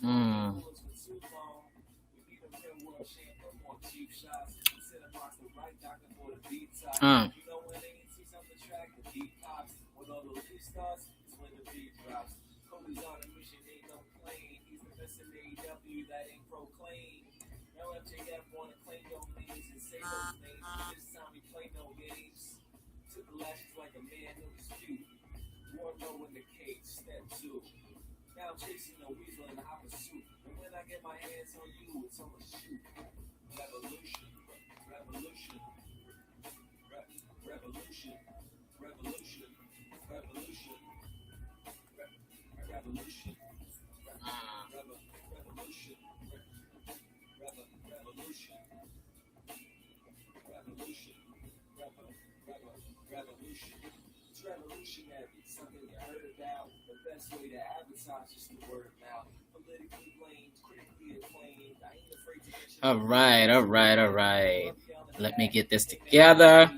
Mm. Uh. All right, all right, all right. Let me get this together.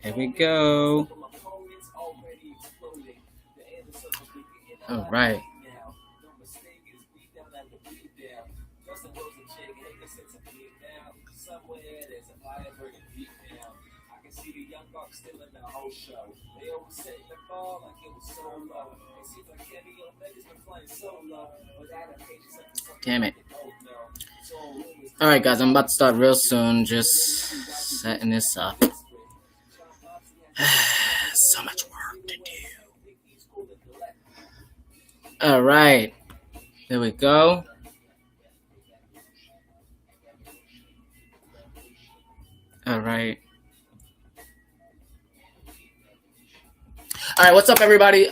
Here we go. All right. Damn it. All right, guys, I'm about to start real soon. Just setting this up. So much work to do. All right. There we go. All right. All right, what's up, everybody?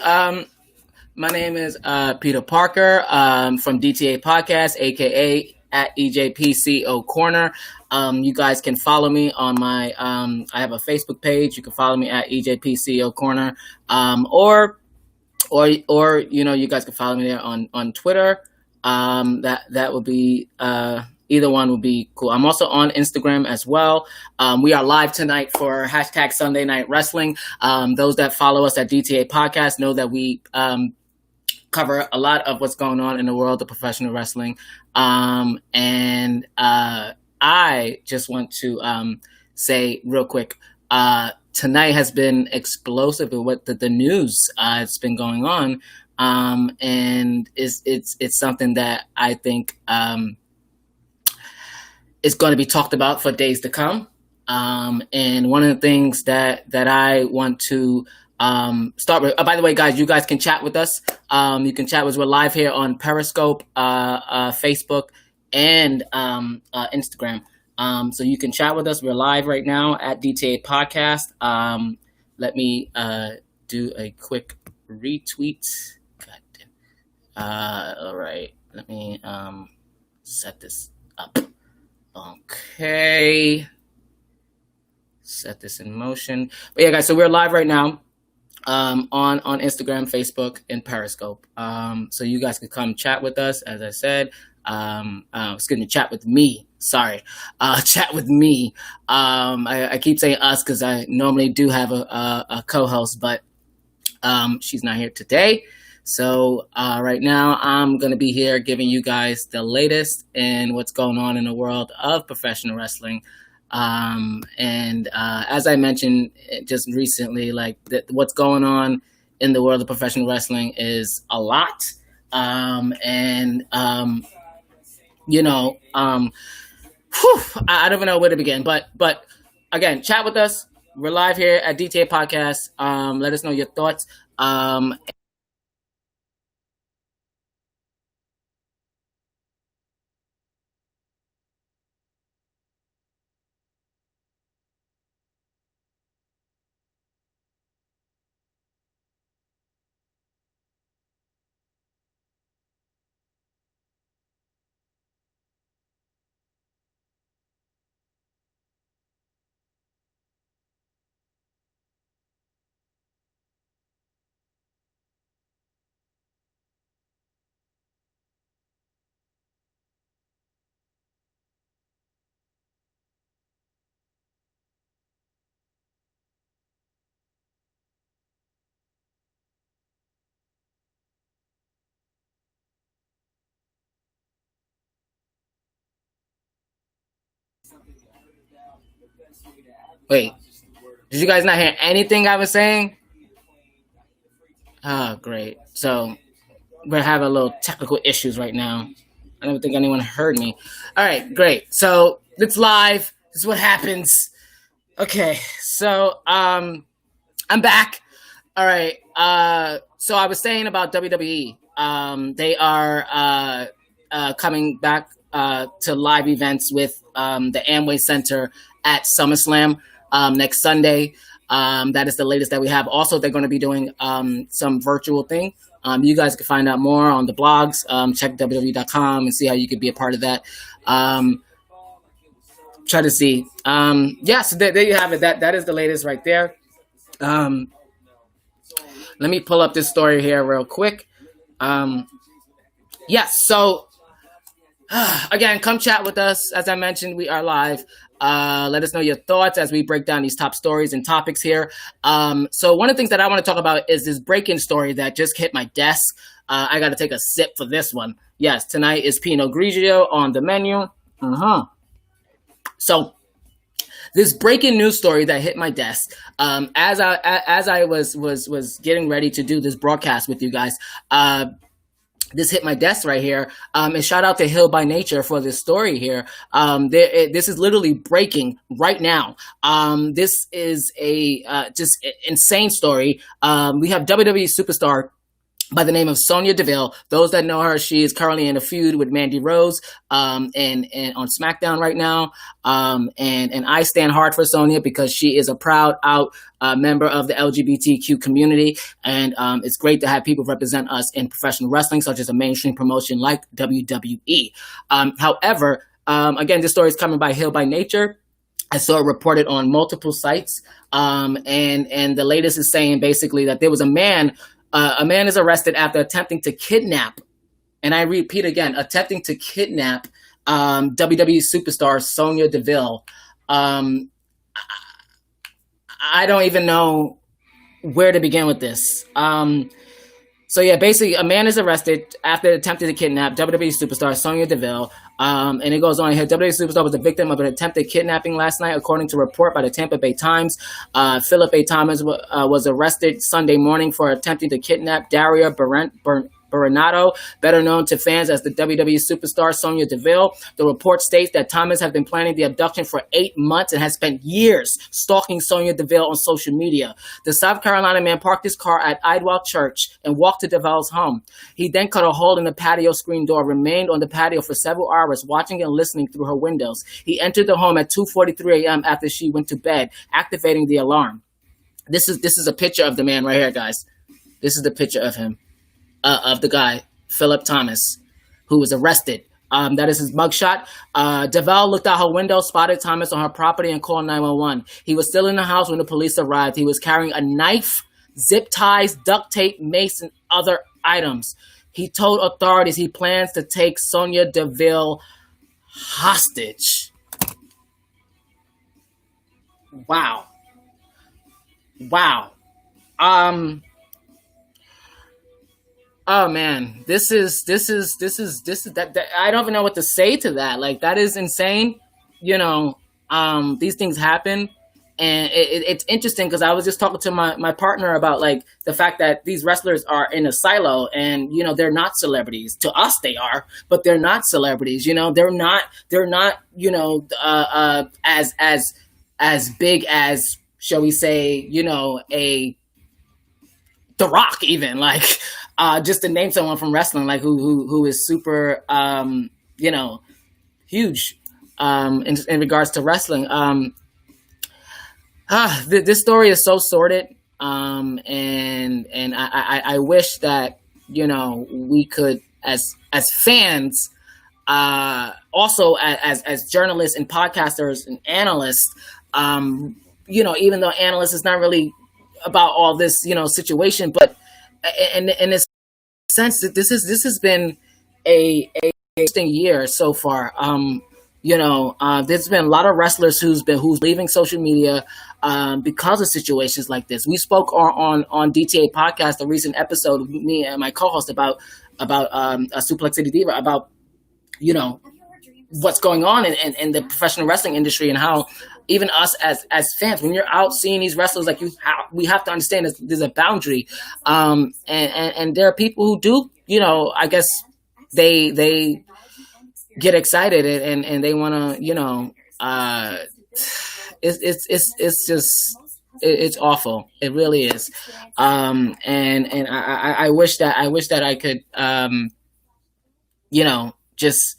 My name is Peter Parker from DTA Podcast, aka at EJPCO Corner. You guys can follow me on my. I have a Facebook page. You can follow me at EJPCO Corner, or you guys can follow me there on Twitter. That would be either one would be cool. I'm also on Instagram as well. We are live tonight for hashtag Sunday Night Wrestling. Those that follow us at DTA Podcast know that we cover a lot of what's going on in the world of professional wrestling. And I just want to say real quick, tonight has been explosive with what the news that's been going on. And it's something that I think is going to be talked about for days to come. And one of the things that I want to start with. By the way, guys, you guys can chat with us. You can chat with us. We're live here on Periscope, Facebook, and Instagram. So you can chat with us. We're live right now at DTA Podcast. Let me do a quick retweet. God damn. All right. Let me set this up. Okay. Set this in motion. But yeah, guys, so we're live right now. On Instagram, Facebook, and Periscope. So you guys can come chat with us, as I said. Excuse me, chat with me. Sorry. Chat with me. I keep saying us because I normally do have a co-host, but she's not here today. So right now I'm going to be here giving you guys the latest in what's going on in the world of professional wrestling. As I mentioned just recently, like what's going on in the world of professional wrestling is a lot. I don't even know where to begin, but again, chat with us. We're live here at DTA Podcast. Let us know your thoughts. Wait, did you guys not hear anything I was saying? Oh, great. So we're having a little technical issues right now. I don't think anyone heard me. All right, great. So it's live. This is what happens. Okay, so I'm back. All right. So I was saying about WWE. They are coming back to live events with the Amway Center at SummerSlam next Sunday. That is the latest that we have. Also, they're going to be doing some virtual thing. You guys can find out more on the blogs. Check WWE.com and see how you could be a part of that. Try to see. So there you have it. That is the latest right there. Let me pull up this story here real quick. So again, come chat with us. As I mentioned, we are live. Let us know your thoughts as we break down these top stories and topics here. So one of the things that I want to talk about is this break-in story that just hit my desk. I got to take a sip for this one. Yes, tonight is Pinot Grigio on the menu. So this breaking news story that hit my desk as I was getting ready to do this broadcast with you guys. This hit my desk right here. And shout out to Hill by Nature for this story here. This is literally breaking right now. This is a just insane story. We have WWE superstar by the name of Sonya Deville. Those that know her, she is currently in a feud with Mandy Rose, and on SmackDown right now. And I stand hard for Sonya because she is a proud out member of the LGBTQ community. And it's great to have people represent us in professional wrestling, such as a mainstream promotion like WWE. However, again, this story is coming by Hill by Nature. I saw it reported on multiple sites. And the latest is saying basically that there was a man is arrested after attempting to kidnap, and I repeat again, attempting to kidnap WWE superstar Sonya Deville. I don't even know where to begin with this. So yeah, basically a man is arrested after attempting to kidnap WWE superstar Sonya Deville. And it goes on here. WWE superstar was the victim of an attempted kidnapping last night, according to a report by the Tampa Bay Times. Philip A. Thomas was arrested Sunday morning for attempting to kidnap Daria Berenato, better known to fans as the WWE superstar Sonya Deville. The report states that Thomas has been planning the abduction for 8 months and has spent years stalking Sonya Deville on social media. The South Carolina man parked his car at Idwell Church and walked to Deville's home. He then cut a hole in the patio screen door, remained on the patio for several hours, watching and listening through her windows. He entered the home at 2:43 a.m. after she went to bed, activating the alarm. This is a picture of the man right here, guys. This is the picture of him. Of the guy, Philip Thomas, who was arrested. That is his mugshot. Deville looked out her window, spotted Thomas on her property, and called 911. He was still in the house when the police arrived. He was carrying a knife, zip ties, duct tape, mace, and other items. He told authorities he plans to take Sonya Deville hostage. Wow. Oh man, this is that I don't even know what to say to that. Like, that is insane. These things happen, and it's interesting because I was just talking to my partner about like the fact that these wrestlers are in a silo, and they're not celebrities. To us, they are, but they're not celebrities. They're not as big as, shall we say, The Rock, even, like. Just to name someone from wrestling, like who is super, huge in regards to wrestling. This story is so sordid, and I wish that we could, as fans, also as journalists and podcasters and analysts, even though analysts is not really about all this situation, but in this sense that this has been a interesting year so far. There's been a lot of wrestlers who's leaving social media because of situations like this. We spoke on DTA podcast, a recent episode, me and my co-host about a Suplex City Diva, about what's going on in the professional wrestling industry, and how even us as fans, when you're out seeing these wrestlers, like we have to understand there's a boundary, and there are people who do, I guess they get excited and they want to, it's just it's awful. It really is. And I wish that I could, just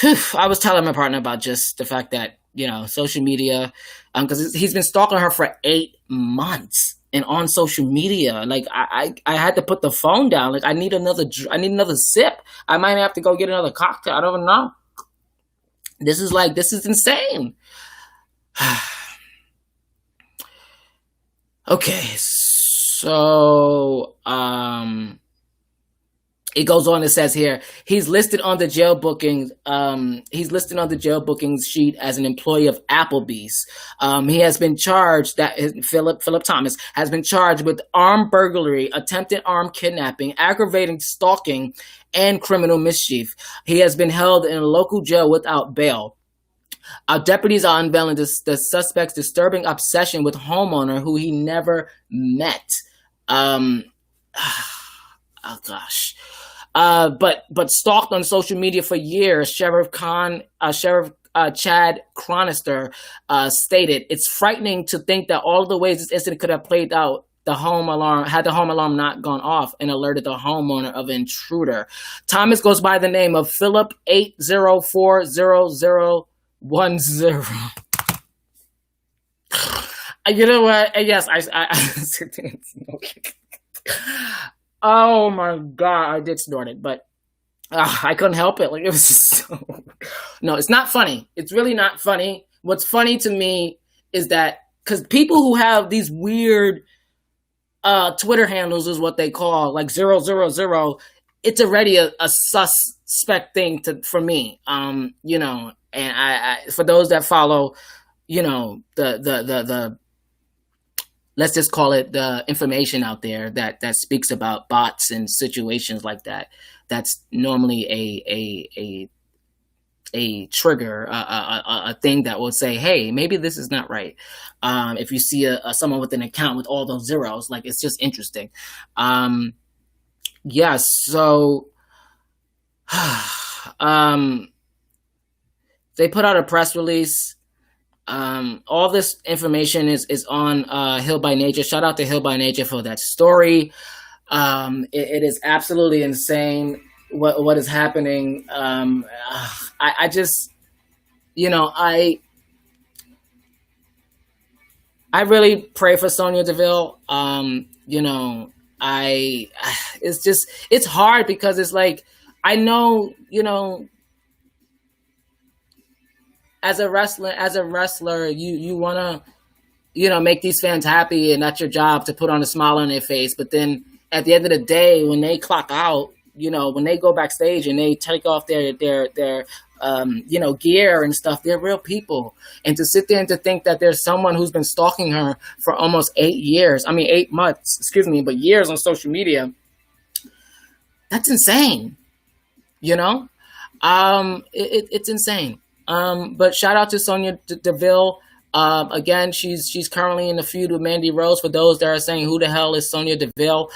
I was telling my partner about just the fact that, social media, because he's been stalking her for 8 months and on social media. Like I had to put the phone down. Like I need another sip. I might have to go get another cocktail. I don't know. This is insane. Okay, so it goes on. It says here he's listed on the jail bookings. He's listed on the jail bookings sheet as an employee of Applebee's. He has been charged. Philip Thomas has been charged with armed burglary, attempted armed kidnapping, aggravating stalking, and criminal mischief. He has been held in a local jail without bail. Our deputies are unveiling the suspect's disturbing obsession with homeowner who he never met. Oh gosh. But stalked on social media for years. Sheriff Chad Chronister stated, "It's frightening to think that all of the ways this incident could have played out, the home alarm not gone off and alerted the homeowner of an intruder." Thomas goes by the name of Philip 8040010. You know what? Yes, oh my God, I did snort it, but I couldn't help it. Like it was just no, it's not funny. It's really not funny. What's funny to me is that because people who have these weird Twitter handles is what they call like 000. It's already a suspect thing for me. And I for those that follow, the let's just call it the information out there that speaks about bots and situations like that. That's normally a trigger, a thing that will say, hey, maybe this is not right. If you see someone with an account with all those zeros, like it's just interesting. Yes. So, they put out a press release. All this information is on Hill by Nature. Shout out to Hill by Nature for that story. It is absolutely insane what is happening. I just, I really pray for Sonya Deville. It's hard because it's like, I know, as a wrestler, you want to, make these fans happy, and that's your job to put on a smile on their face. But then at the end of the day, when they clock out, when they go backstage and they take off their gear and stuff, they're real people. And to sit there and to think that there's someone who's been stalking her for almost 8 months, but years on social media, that's insane. It's insane. But shout out to Sonya Deville. Again, she's currently in the feud with Mandy Rose. For those that are saying, who the hell is Sonya Deville?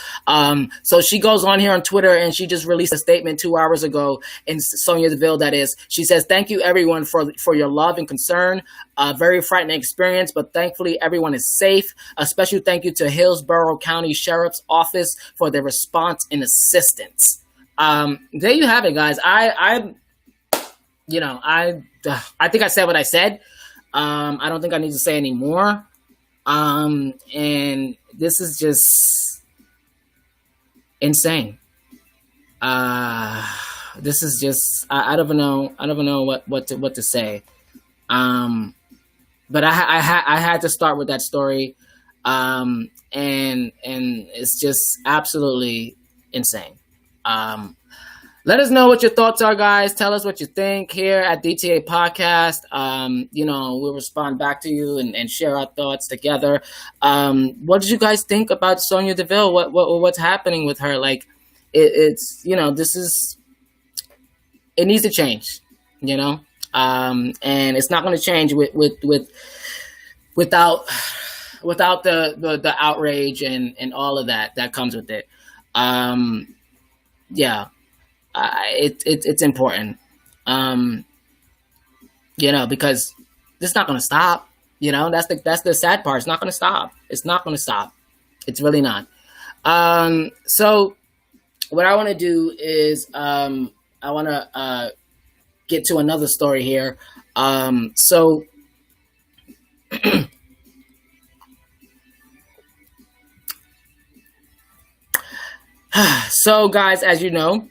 So she goes on here on Twitter and she just released a statement 2 hours ago. And Sonya Deville, that is, she says, "Thank you everyone for your love and concern. Very frightening experience, but thankfully everyone is safe. A special thank you to Hillsborough County Sheriff's Office for their response and assistance." There you have it, guys. I think I said what I said. I don't think I need to say any more. And this is just insane. This is just, I don't know what to say. But I had to start with that story. And it's just absolutely insane. Let us know what your thoughts are, guys. Tell us what you think here at DTA Podcast. We'll respond back to you and share our thoughts together. What did you guys think about Sonya Deville? What's happening with her? Like, it needs to change. you know, and it's not going to change without the outrage and all of that comes with it. Um, yeah, it's important, um, because it's not going to stop. That's the sad part. It's not going to stop. It's not going to stop. It's really not. So what I want to do is I want to get to another story here. So so guys, as you know,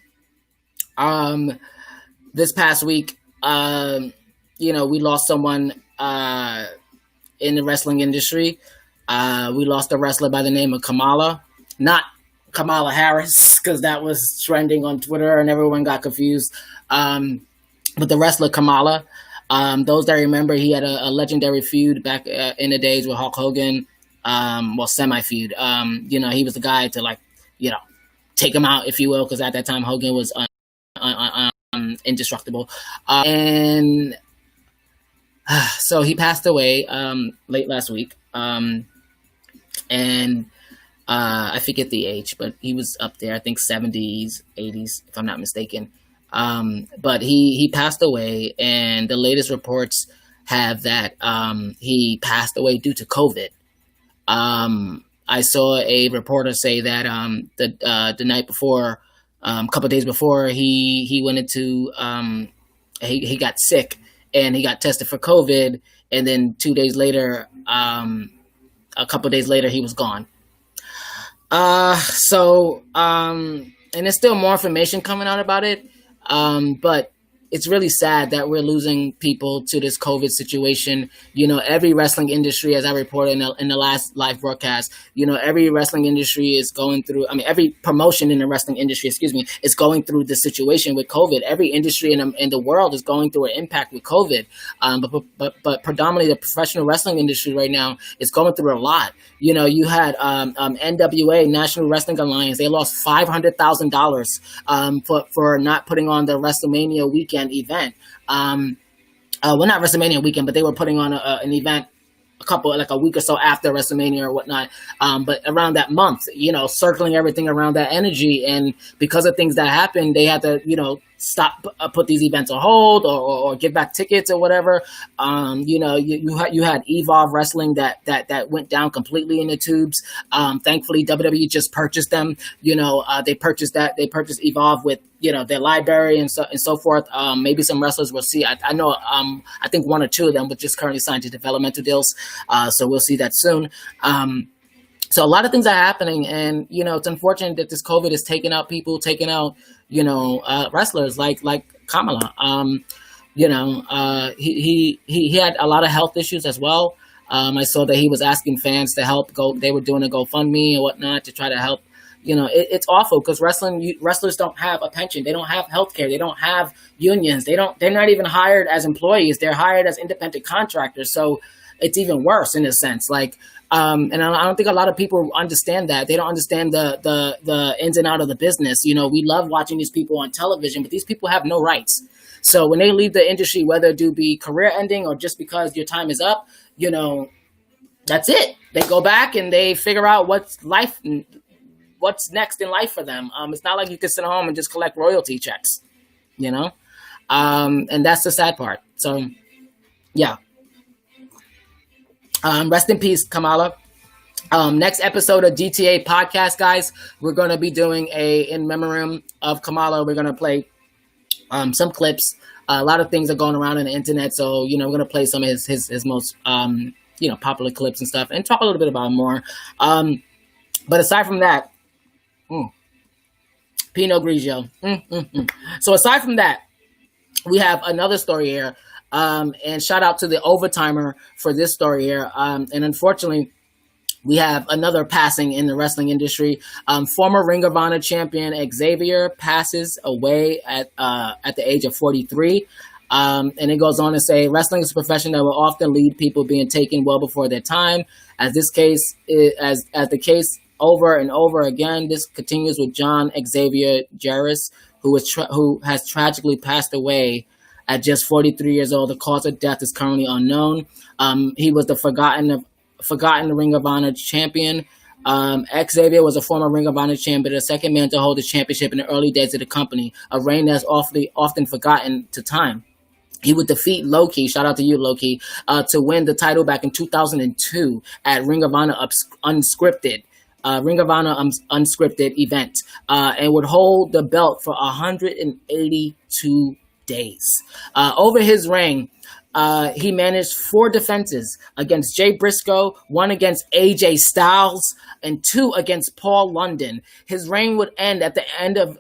this past week, we lost someone in the wrestling industry. We lost a wrestler by the name of Kamala, not Kamala Harris, because that was trending on Twitter and everyone got confused. But the wrestler Kamala, those that remember, he had a legendary feud back in the days with Hulk Hogan. Semi feud. He was the guy to take him out, if you will, because at that time Hogan was indestructible. And so he passed away late last week. And I forget the age, but he was up there, I think 70s, 80s, if I'm not mistaken. But he passed away, and the latest reports have that he passed away due to COVID. I saw a reporter say that the night before, a couple of days before, he went into he got sick and he got tested for COVID, and then 2 days later, a couple of days later, he was gone. And there's still more information coming out about it, but it's really sad that we're losing people to this COVID situation. Every wrestling industry, as I reported in the last live broadcast, every wrestling industry is going through, every promotion in the wrestling industry, is going through the situation with COVID. Every industry in the world is going through an impact with COVID. But predominantly the professional wrestling industry right now is going through a lot. You had NWA, National Wrestling Alliance. They lost $500,000 for not putting on the WrestleMania weekend event. Not WrestleMania weekend, but they were putting on an event a week or so after WrestleMania or whatnot. But around that month, circling everything around that energy. And because of things that happened, they had to, stop, put these events on hold or give back tickets or whatever. You had Evolve Wrestling that went down completely in the tubes. Thankfully, WWE just purchased them. They purchased Evolve with, their library and so forth. Maybe some wrestlers we'll see. I know, I think one or two of them were just currently signed to developmental deals. So we'll see that soon. So a lot of things are happening, and it's unfortunate that this COVID is taking out wrestlers like Kamala. He had a lot of health issues as well. I saw that he was asking fans to help they were doing a GoFundMe and whatnot to try to help. It's awful because wrestlers don't have a pension. They don't have health care. They don't have unions. They're not even hired as employees. They're hired as independent contractors. So it's even worse in a sense. And I don't think a lot of people understand that. They don't understand the ins and out of the business. We love watching these people on television, but these people have no rights. So when they leave the industry, whether it do be career ending or just because your time is up, that's it. They go back and they figure out what's next in life for them. It's not like you can sit home and just collect royalty checks, and that's the sad part. So, yeah. Rest in peace, Kamala. Next episode of DTA podcast, guys, we're going to be doing in memoriam of Kamala. We're going to play some clips. A lot of things are going around on the internet. So, we're going to play some of his most, popular clips and stuff and talk a little bit about more. But aside from that, Pinot Grigio. So aside from that, we have another story here. And shout out to the Overtimer for this story here. And unfortunately, we have another passing in the wrestling industry. Former Ring of Honor champion Xavier passes away at the age of 43. And it goes on to say, wrestling is a profession that will often lead people being taken well before their time. As the case over and over again, this continues with John Xavier Jarvis, who has tragically passed away at just 43 years old. The cause of death is currently unknown. He was the forgotten Ring of Honor champion. Xavier was a former Ring of Honor champion, the second man to hold the championship in the early days of the company, a reign that's often forgotten to time. He would defeat Loki, shout out to you, Loki, to win the title back in 2002 at Ring of Honor Unscripted. Ring of Honor Unscripted event, and would hold the belt for 182 days. Over his reign, he managed 4 defenses against Jay Briscoe, 1 against AJ Styles, and 2 against Paul London. His reign would end at the end of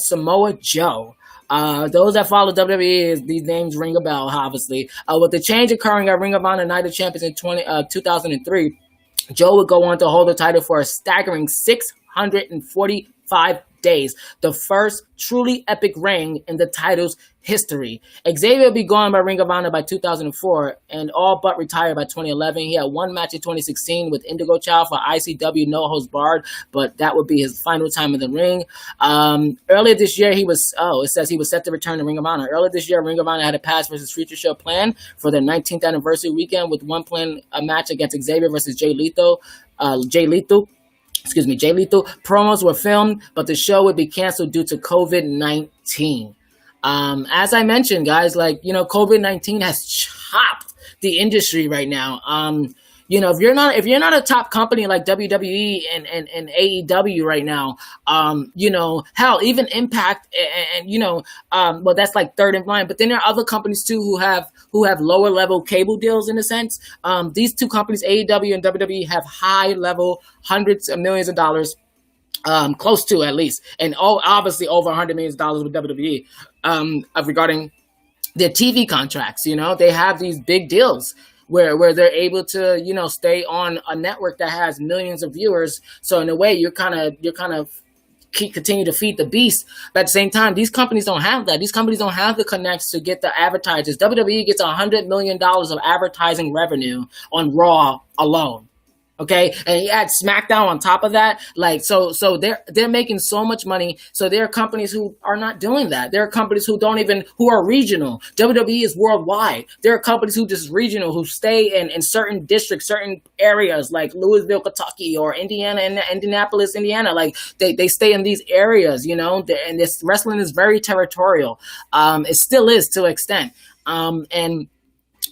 Samoa Joe. Those that follow WWE, these names ring a bell, obviously. With the change occurring at Ring of Honor Night of Champions in 2003, Joe would go on to hold the title for a staggering 645 days, the first truly epic reign in the title's history. Xavier would be gone by Ring of Honor by 2004 and all but retired by 2011. He had 1 match in 2016 with Indigo Child for ICW No Holds Barred, but that would be his final time in the ring. Earlier this year, it says he was set to return to Ring of Honor. Earlier this year, Ring of Honor had a Past versus Future show planned for their 19th anniversary weekend, with one planned a match against Xavier versus Jay Lethal. Jay Lethal. Promos were filmed, but the show would be canceled due to COVID-19. As I mentioned, guys, COVID-19 has chopped the industry right now. If you're not a top company like WWE and AEW right now, hell, even Impact and that's like third in line. But then there are other companies too who have lower level cable deals in a sense. These 2 companies, AEW and WWE, have high level hundreds of millions of dollars. Close to at least, and obviously over $100 million with WWE regarding their TV contracts. They have these big deals where they're able to stay on a network that has millions of viewers. So in a way, you're kind of continue to feed the beast. But at the same time, these companies don't have that. These companies don't have the connects to get the advertisers. WWE gets $100 million of advertising revenue on Raw alone. Okay, and you add SmackDown on top of that, so they're making so much money. So there are companies who are not doing that. There are companies who are regional. WWE is worldwide. There are companies who just regional, who stay in certain districts, certain areas like Louisville, Kentucky, or Indiana and Indianapolis, Indiana. They stay in these areas, and this wrestling is very territorial. It still is to an extent, and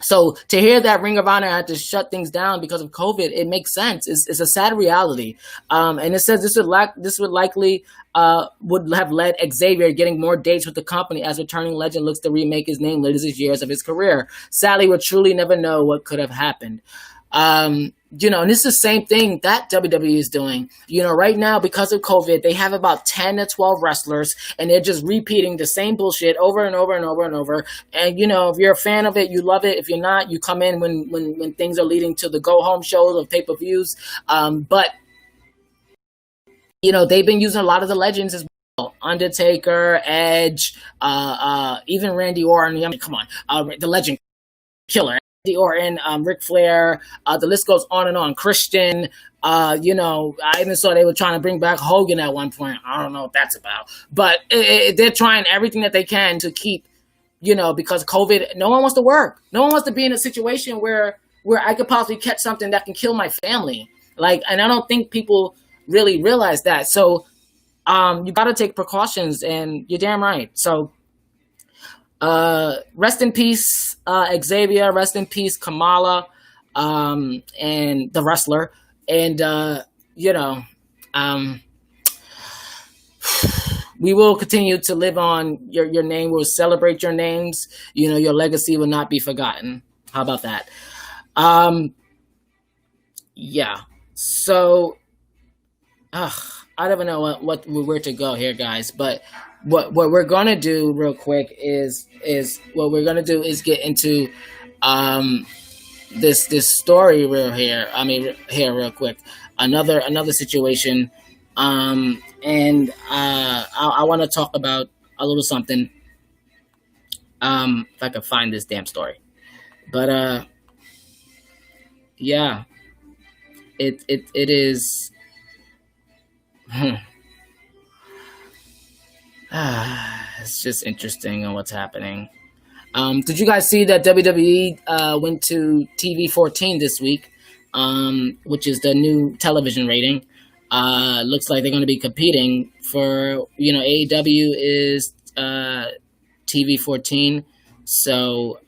so to hear that Ring of Honor had to shut things down because of COVID, it makes sense. It's a sad reality. And it says this would likely would have led Xavier getting more dates with the company as returning legend looks to remake his name later this years of his career. Sadly, we'll truly never know what could have happened. And this is the same thing that WWE is doing. Right now, because of COVID, they have about 10 to 12 wrestlers, and they're just repeating the same bullshit over and over and over and over. And, if you're a fan of it, you love it. If you're not, you come in when things are leading to the go-home shows or pay-per-views. But they've been using a lot of the legends as well. Undertaker, Edge, even Randy Orton. I mean, come on, the Legend Killer. Orton, Ric Flair, the list goes on and on. Christian, I even saw they were trying to bring back Hogan at one point. I don't know what that's about, but they're trying everything that they can to keep, because COVID, no one wants to work. No one wants to be in a situation where I could possibly catch something that can kill my family. And I don't think people really realize that. So, you got to take precautions, and you're damn right. So, rest in peace, Xavier. Rest in peace, Kamala, and the wrestler. And we will continue to live on. Your name will celebrate your names. Your legacy will not be forgotten. How about that? Yeah. So, I don't know where to go here, guys. But what we're gonna do real quick is get into this story real quick. Another situation, and I want to talk about a little something. If I can find this damn story, but yeah, it is. It's just interesting on what's happening. Did you guys see that WWE went to TV 14 this week, which is the new television rating? Looks like they're going to be competing for, AEW is TV 14. So,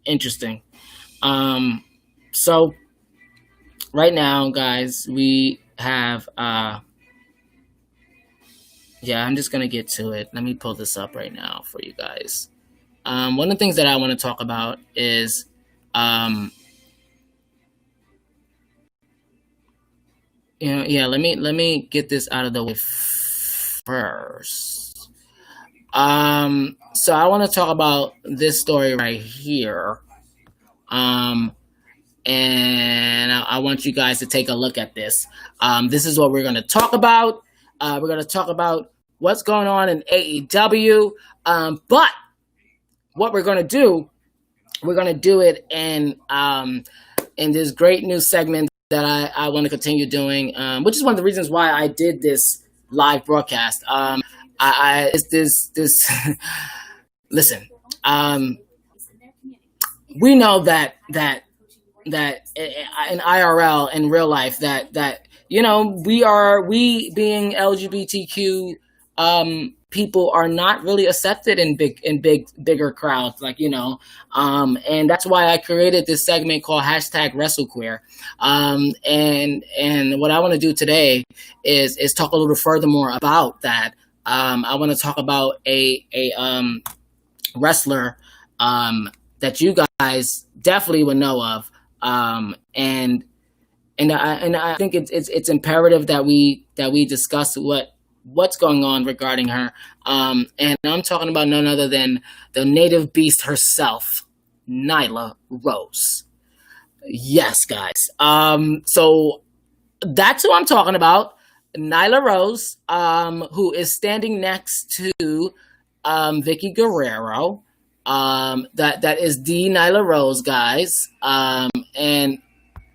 interesting. So right now, guys, we have, I'm just going to get to it. Let me pull this up right now for you guys. One of the things that I want to talk about is, let me get this out of the way first. So I want to talk about this story right here. And I want you guys to take a look at this. This is what we're going to talk about. We're going to talk about what's going on in AEW. But what we're going to do, we're going to do it in this great new segment that I want to continue doing, which is one of the reasons why I did this live broadcast. Listen, we know that in IRL, in real life, that we being LGBTQ people are not really accepted in bigger crowds, and that's why I created this segment called #WrestleQueer. And what I want to do today is talk a little further more about that. I want to talk about a wrestler that you guys definitely would know of, and I think it's imperative that we discuss what's going on regarding her. And I'm talking about none other than the native beast herself, Nyla Rose. Yes, guys. So that's who I'm talking about. Nyla Rose, who is standing next to Vicky Guerrero. That is the Nyla Rose, guys. And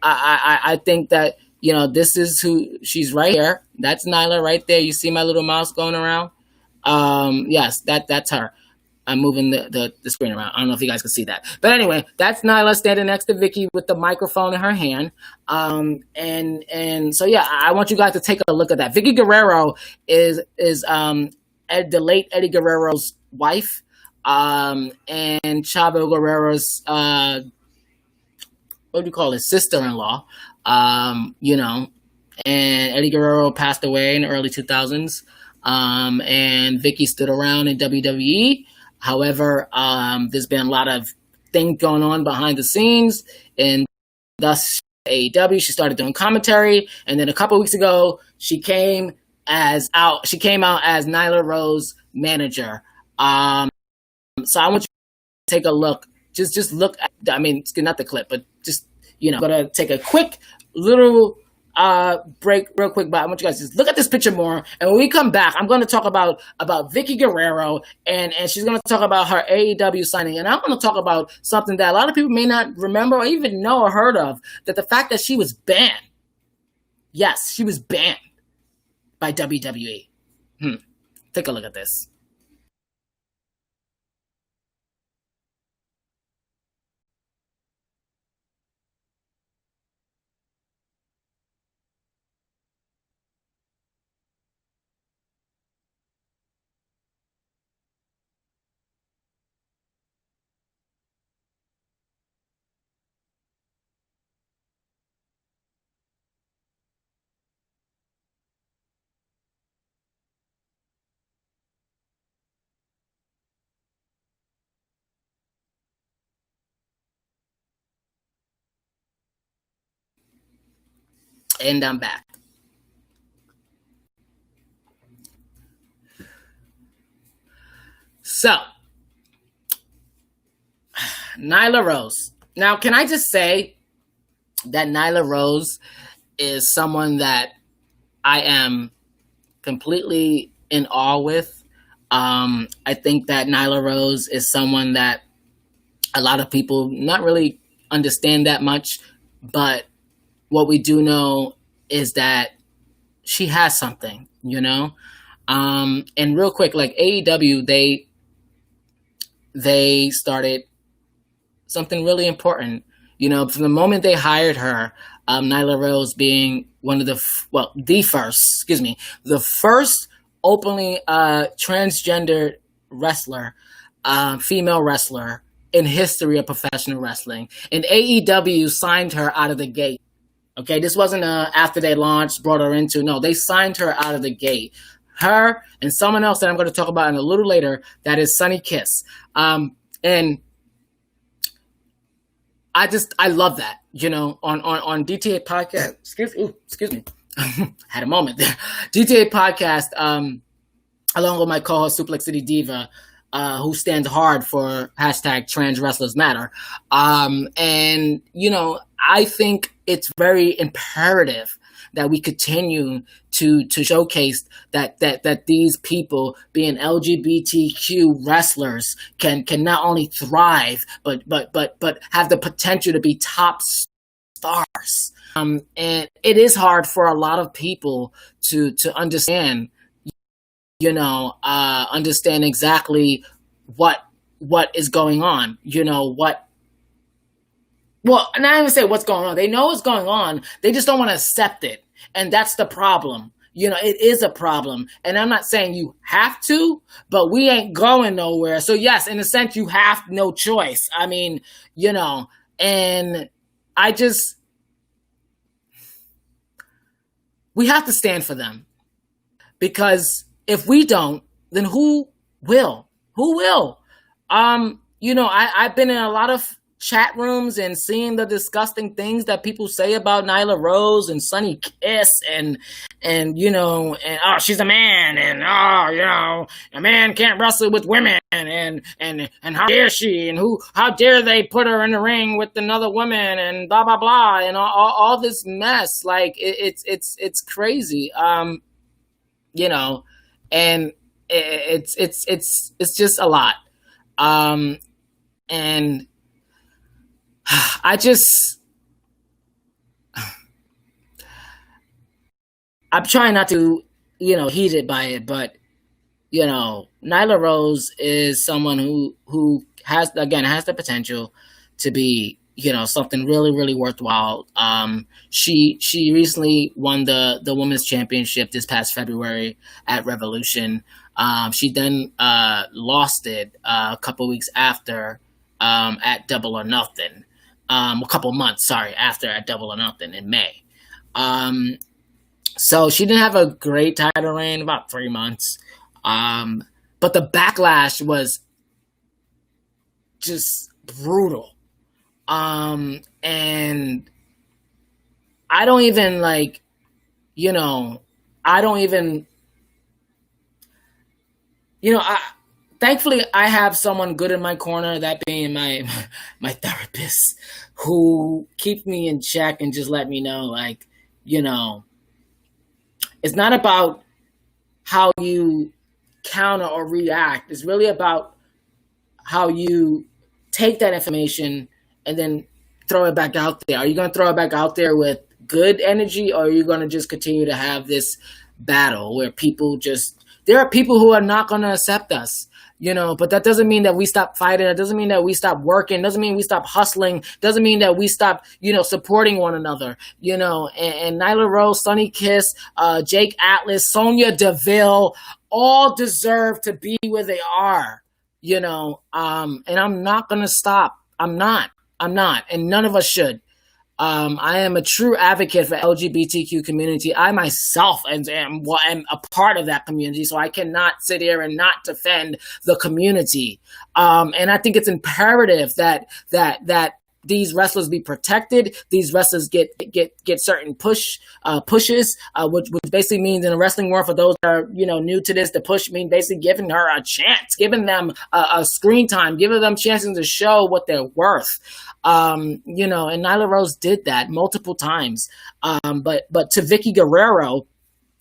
I think that, this is who she's right here. That's Nyla right there. You see my little mouse going around? Yes, that's her. I'm moving the screen around. I don't know if you guys can see that. But anyway, that's Nyla standing next to Vicky with the microphone in her hand. And so, I want you guys to take a look at that. Vicky Guerrero is the late Eddie Guerrero's wife, and Chavo Guerrero's, what do you call it, sister-in-law. And Eddie Guerrero passed away in the early 2000s. And Vicky stood around in WWE. However, there's been a lot of things going on behind the scenes, and thus AEW, she started doing commentary. And then a couple weeks ago, she came out as Nyla Rose manager. So I want you to take a look. Just look at, not the clip, but just, gonna take a quick little break real quick, but I want you guys to just look at this picture more. And when we come back, I'm going to talk about Vicky Guerrero, and she's going to talk about her AEW signing. And I'm going to talk about something that a lot of people may not remember or even know or heard of, that the fact that she was banned. Yes, she was banned by WWE. Take a look at this. And I'm back. So, Nyla Rose. Now, can I just say that Nyla Rose is someone that I am completely in awe with. I think that Nyla Rose is someone that a lot of people not really understand that much, but what we do know is that she has something, And real quick, like AEW, they started something really important. You know, from the moment they hired her, Nyla Rose being one of the first openly transgender wrestler, female wrestler in history of professional wrestling. And AEW signed her out of the gate. Okay, this wasn't after they launched, brought her into. No, they signed her out of the gate. Her and someone else that I'm going to talk about in a little later, that is Sonny Kiss. And I love that, you know, on DTA podcast. Excuse me. Had a moment there. DTA podcast, along with my co-host Suplex City Diva, who stands hard for hashtag Trans Wrestlers Matter. And, you know, I think it's very imperative that we continue to showcase that these people, being LGBTQ wrestlers, can not only thrive but have the potential to be top stars. And it is hard for a lot of people to understand, you know, understand exactly what is going on, you know, well, and I don't even say what's going on. They know what's going on. They just don't want to accept it. And that's the problem. You know, it is a problem. And I'm not saying you have to, but we ain't going nowhere. So yes, in a sense, you have no choice. I mean, you know, and we have to stand for them. Because if we don't, then who will? Who will? You know, I've been in a lot of chat rooms and seeing the disgusting things that people say about Nyla Rose and Sonny Kiss and you know, and oh, she's a man, and oh, you know, a man can't wrestle with women, and how dare she, and how dare they put her in the ring with another woman, and blah blah blah, and all this mess. Like it's crazy. You know, and it's just a lot. And I'm trying not to, you know, heated by it, but, you know, Nyla Rose is someone who has the potential to be, you know, something really, really worthwhile. She recently won the women's championship this past February at Revolution. She then lost it a couple weeks after at Double or Nothing. A couple months, after at Double or Nothing in May. So she didn't have a great title reign, about 3 months. But the backlash was just brutal. And I don't even thankfully I have someone good in my corner, that being my therapist, who keeps me in check and just let me know, like, you know, it's not about how you counter or react. It's really about how you take that information and then throw it back out there. Are you going to throw it back out there with good energy, or are you going to just continue to have this battle where there are people who are not going to accept us, you know, but that doesn't mean that we stop fighting. It doesn't mean that we stop working. It doesn't mean we stop hustling. It doesn't mean that we stop, you know, supporting one another, you know, and Nyla Rose, Sonny Kiss, Jake Atlas, Sonya Deville, all deserve to be where they are, you know, and I'm not going to stop. I'm not, and none of us should. I am a true advocate for LGBTQ community. I myself am a part of that community, so I cannot sit here and not defend the community. And I think it's imperative that these wrestlers be protected. These wrestlers get certain pushes, which basically means, in the wrestling world, for those that are, you know, new to this, the push means basically giving her a chance, giving them a screen time, giving them chances to show what they're worth. You know, and Nyla Rose did that multiple times. But to Vicky Guerrero,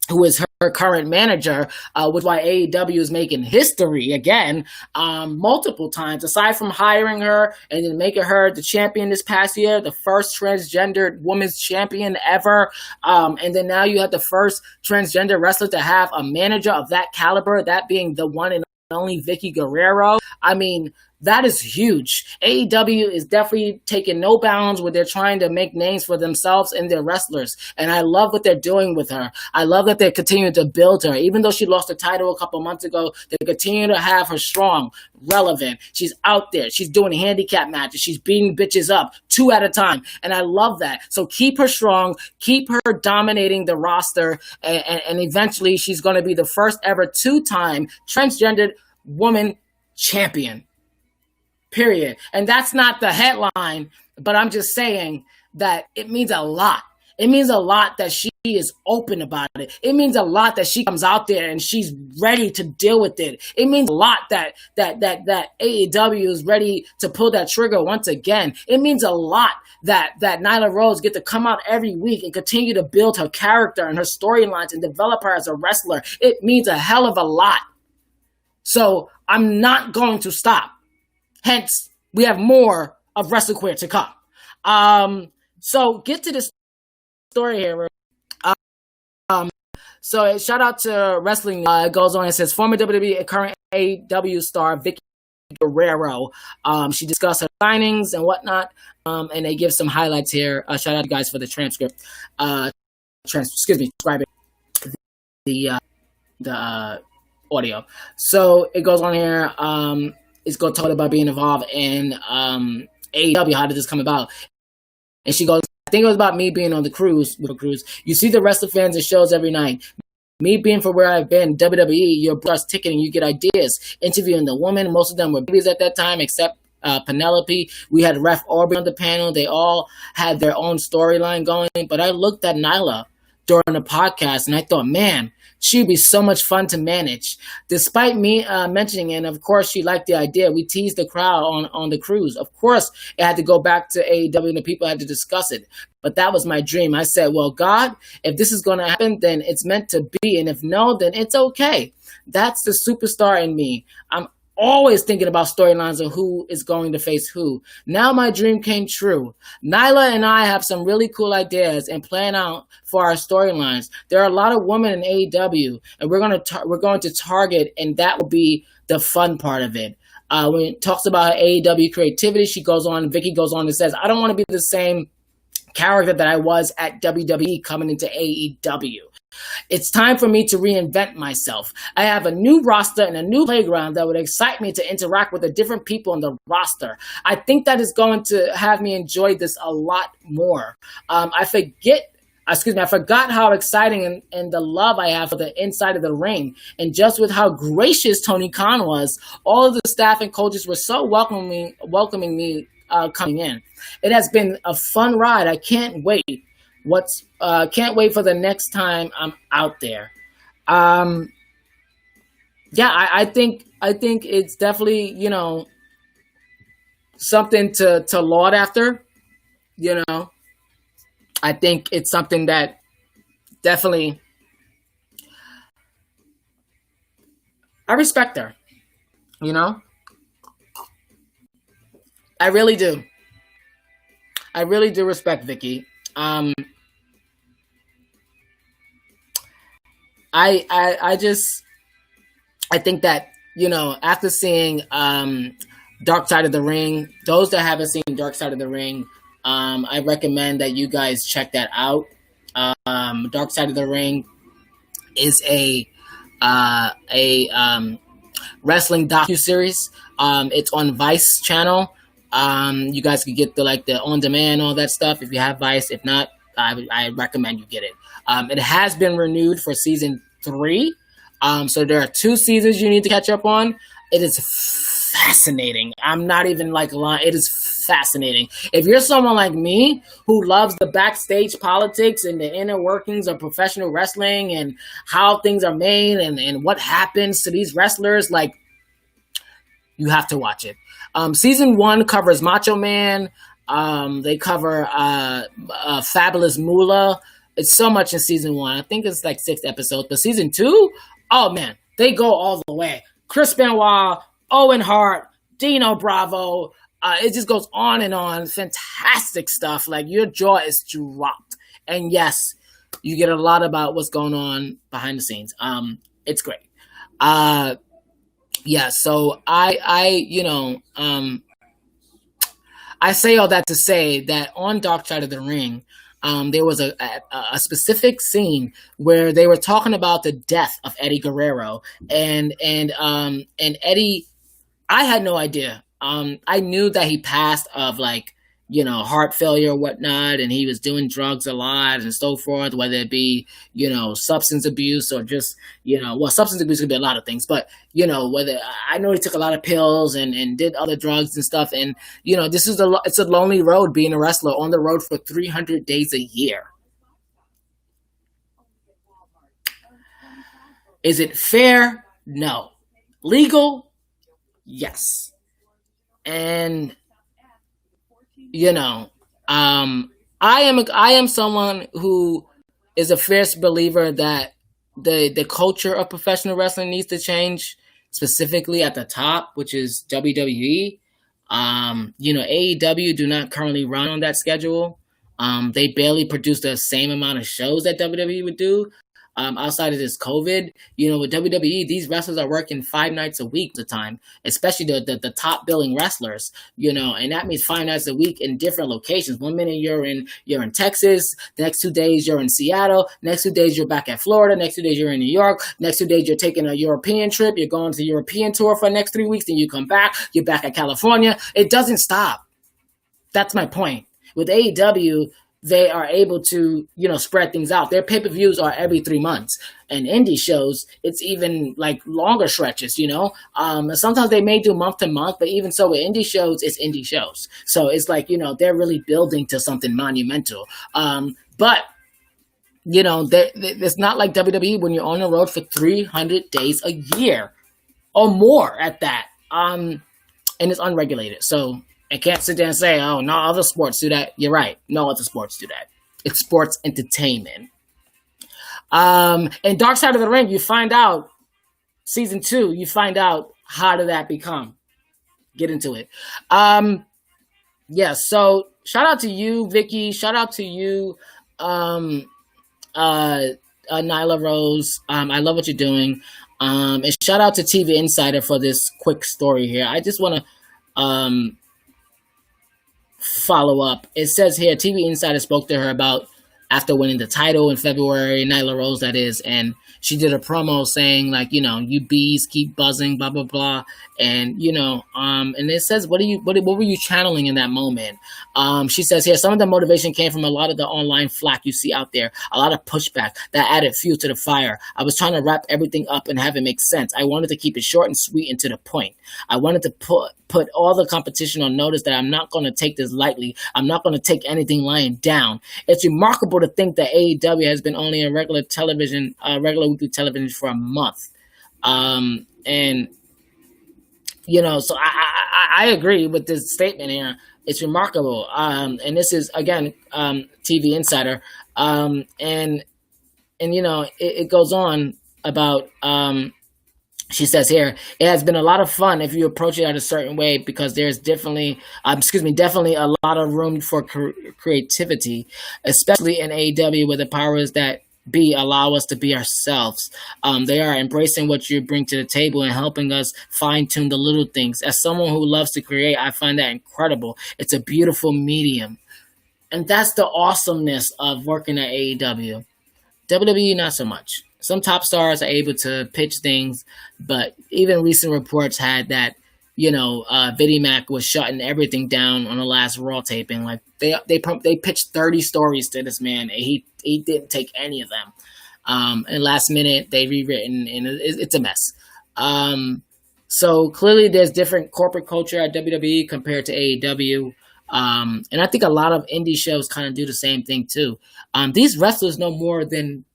who is her current manager, with why AEW is making history again, multiple times, aside from hiring her and then making her the champion this past year, the first transgendered women's champion ever. And then now you have the first transgender wrestler to have a manager of that caliber, that being the one and only Vicky Guerrero. I mean, that is huge. AEW is definitely taking no bounds where they're trying to make names for themselves and their wrestlers. And I love what they're doing with her. I love that they're continuing to build her. Even though she lost the title a couple months ago, they continue to have her strong, relevant. She's out there. She's doing handicap matches. She's beating bitches up 2 at a time. And I love that. So keep her strong. Keep her dominating the roster. And eventually she's going to be the first ever 2-time transgendered woman champion. Period. And that's not the headline, but I'm just saying that it means a lot. It means a lot that she is open about it. It means a lot that she comes out there and she's ready to deal with it. It means a lot that AEW is ready to pull that trigger once again. It means a lot that Nyla Rose get to come out every week and continue to build her character and her storylines and develop her as a wrestler. It means a hell of a lot. So I'm not going to stop. Hence, we have more of WrestleQueer to come. So get to this story here. So shout out to Wrestling. It goes on and says, former WWE and current AEW star Vicky Guerrero. She discussed her signings and whatnot, and they give some highlights here. Shout out to you guys for the transcript. Describing the audio. So it goes on here. It's going to talk about being involved in AEW. How did this come about? And she goes, I think it was about me being on the cruise. You see the wrestler fans and shows every night. Me being for where I've been, WWE, you're plus ticketing, you get ideas. Interviewing the woman, most of them were babies at that time, except Penelope. We had Ref Aubrey on the panel. They all had their own storyline going. But I looked at Nyla during the podcast and I thought, man, she'd be so much fun to manage. Despite me mentioning it, and of course she liked the idea, we teased the crowd on the cruise. Of course, it had to go back to AEW and the people had to discuss it. But that was my dream. I said, well, God, if this is going to happen, then it's meant to be. And if no, then it's okay. That's the superstar in me. I'm always thinking about storylines of who is going to face who. Now my dream came true. Nyla and I have some really cool ideas and plan out for our storylines. There are a lot of women in AEW, and we're going to target, and that will be the fun part of it. When it talks about AEW creativity, Vicky goes on and says, I don't want to be the same character that I was at WWE coming into AEW. It's time for me to reinvent myself. I have a new roster and a new playground that would excite me to interact with the different people on the roster. I think that is going to have me enjoy this a lot more. I forgot how exciting and the love I have for the inside of the ring. And just with how gracious Tony Khan was, all of the staff and coaches were so welcoming me coming in. It has been a fun ride. I can't wait. Can't wait for the next time I'm out there. I think it's definitely, something to laud after, I think it's something that definitely I respect her, I really do. I really do respect Vicky. I think that, after seeing Dark Side of the Ring, those that haven't seen Dark Side of the Ring, I recommend that you guys check that out. Dark Side of the Ring is a wrestling docuseries. It's on Vice channel. You guys can get the on demand, all that stuff if you have Vice. If not, I recommend you get it. It has been renewed for season 3. So there are 2 seasons you need to catch up on. It is fascinating. I'm not even lying. It is fascinating. If you're someone like me who loves the backstage politics and the inner workings of professional wrestling and how things are made and what happens to these wrestlers, you have to watch it. Season 1 covers Macho Man. They cover Fabulous Moolah. It's so much in season 1. I think it's 6 episodes. But season 2, oh man, they go all the way. Chris Benoit, Owen Hart, Dino Bravo. It just goes on and on. Fantastic stuff. Your jaw is dropped. And yes, you get a lot about what's going on behind the scenes. It's great. Yeah, so I say all that to say that on Dark Side of the Ring, there was a specific scene where they were talking about the death of Eddie Guerrero, and Eddie, I had no idea. I knew that he passed of like, heart failure or whatnot, and he was doing drugs a lot and so forth, whether it be, substance abuse or just, well, substance abuse could be a lot of things, but, whether I know he took a lot of pills and did other drugs and stuff. And, it's a lonely road being a wrestler on the road for 300 days a year. Is it fair? No. Legal? Yes. And you know, I am someone who is a fierce believer that the culture of professional wrestling needs to change, specifically at the top, which is WWE. AEW do not currently run on that schedule. They barely produce the same amount of shows that WWE would do. Outside of this COVID, with WWE, these wrestlers are working 5 nights a week at the time, especially the top billing wrestlers, and that means 5 nights a week in different locations. One minute you're in Texas, the next 2 days you're in Seattle, next 2 days you're back at Florida, next 2 days you're in New York, next 2 days you're taking a European trip, you're going to the European tour for the next 3 weeks, then you come back, you're back at California. It doesn't stop. That's my point. With AEW, they are able to, spread things out. Their pay-per-views are every 3 months. And indie shows, it's even like longer stretches, Sometimes they may do month to month, but even so with indie shows, it's indie shows. So it's like, they're really building to something monumental. But it's not like WWE when you're on the road for 300 days a year or more at that. And it's unregulated. So I can't sit there and say, oh, no other sports do that. You're right. No other sports do that. It's sports entertainment. In Dark Side of the Ring, you find out, season 2, you find out how did that become. Get into it. Yeah, so shout out to you, Vicky. Shout out to you, Nyla Rose. I love what you're doing. And shout out to TV Insider for this quick story here. I just want to follow up. It says here, TV Insider spoke to her about after winning the title in February, Nyla Rose, that is, and she did a promo saying like, you bees keep buzzing, blah blah blah, and and it says, what were you channeling in that moment? She says here, some of the motivation came from a lot of the online flack you see out there, a lot of pushback that added fuel to the fire. I was trying to wrap everything up and have it make sense. I wanted to keep it short and sweet and to the point. I wanted to put all the competition on notice that I'm not going to take this lightly. I'm not going to take anything lying down. It's remarkable to think that AEW has been only on regular weekly television for a month. And so I agree with this statement here. It's remarkable. And this is again, TV Insider. It goes on about, she says here, it has been a lot of fun if you approach it at a certain way, because there's definitely a lot of room for creativity, especially in AEW, where the powers that be allow us to be ourselves. They are embracing what you bring to the table and helping us fine tune the little things. As someone who loves to create, I find that incredible. It's a beautiful medium. And that's the awesomeness of working at AEW. WWE, not so much. Some top stars are able to pitch things, but even recent reports had that, Vinnie Mac was shutting everything down on the last Raw taping. Like they pitched 30 stories to this man, and he didn't take any of them. And last minute they rewritten, and it's a mess. So clearly there's different corporate culture at WWE compared to AEW. And I think a lot of indie shows kind of do the same thing too. These wrestlers know more than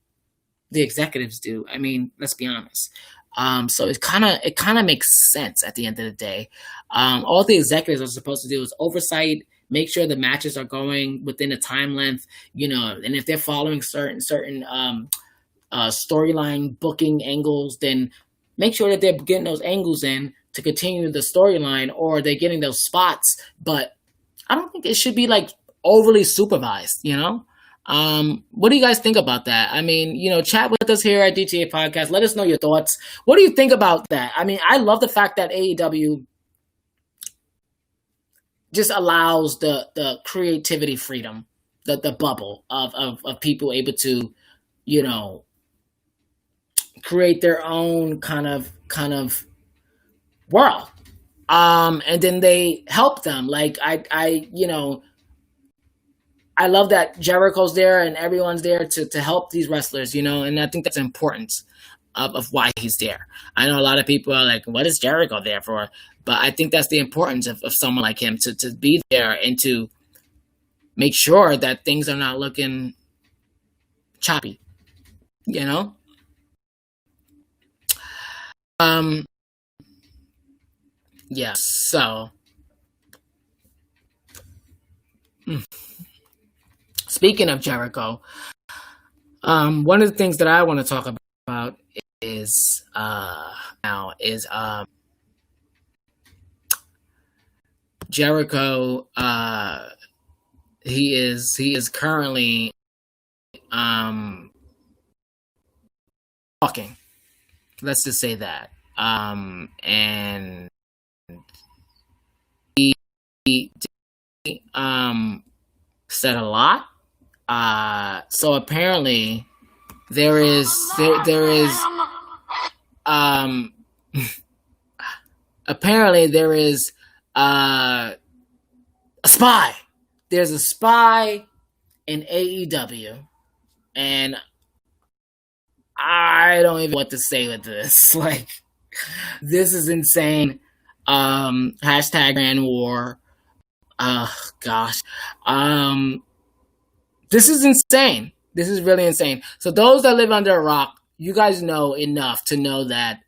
the executives do. I mean, let's be honest. So it kind of makes sense at the end of the day. All the executives are supposed to do is oversight, make sure the matches are going within a time length, and if they're following certain storyline booking angles, then make sure that they're getting those angles in to continue the storyline, or they're getting those spots. But I don't think it should be like overly supervised, What do you guys think about that? I mean, chat with us here at DTA Podcast. Let us know your thoughts. What do you think about that? I mean, I love the fact that AEW just allows the creativity freedom, the bubble of people able to, create their own kind of world. And then they help them. Like I love that Jericho's there and everyone's there to help these wrestlers, and I think that's important of why he's there. I know a lot of people are like, what is Jericho there for? But I think that's the importance of someone like him to be there and to make sure that things are not looking choppy, Yeah, so speaking of Jericho, one of the things that I want to talk about is Jericho. He is currently talking. Let's just say that. And he said a lot. So apparently there is apparently there is a spy. There's a spy in AEW, and I don't even know what to say with this. Like, this is insane. Hashtag Grand War. Gosh. This is insane. This is really insane. So those that live under a rock, you guys know enough to know that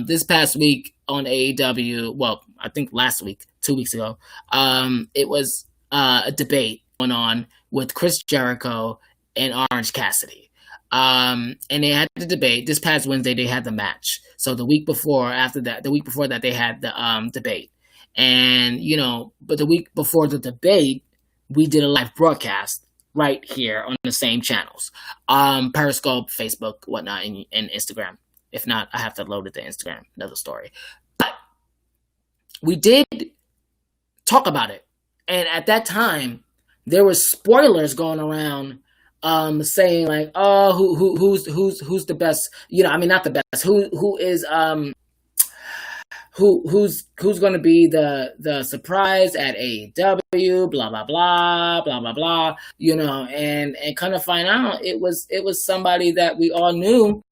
this past week on AEW, well, I think last week, 2 weeks ago, it was a debate going on with Chris Jericho and Orange Cassidy. And they had the debate. This past Wednesday, they had the match. So the week before that, they had the debate. And, but the week before the debate, we did a live broadcast right here on the same channels. Periscope, Facebook, whatnot, and Instagram. If not, I have to load it to Instagram. Another story. But we did talk about it. And at that time, there was spoilers going around saying like, oh, who's the best? Not the best. Who is who's going to be the surprise at AEW? Blah blah blah blah blah blah. And kind of find out it was somebody that we all knew.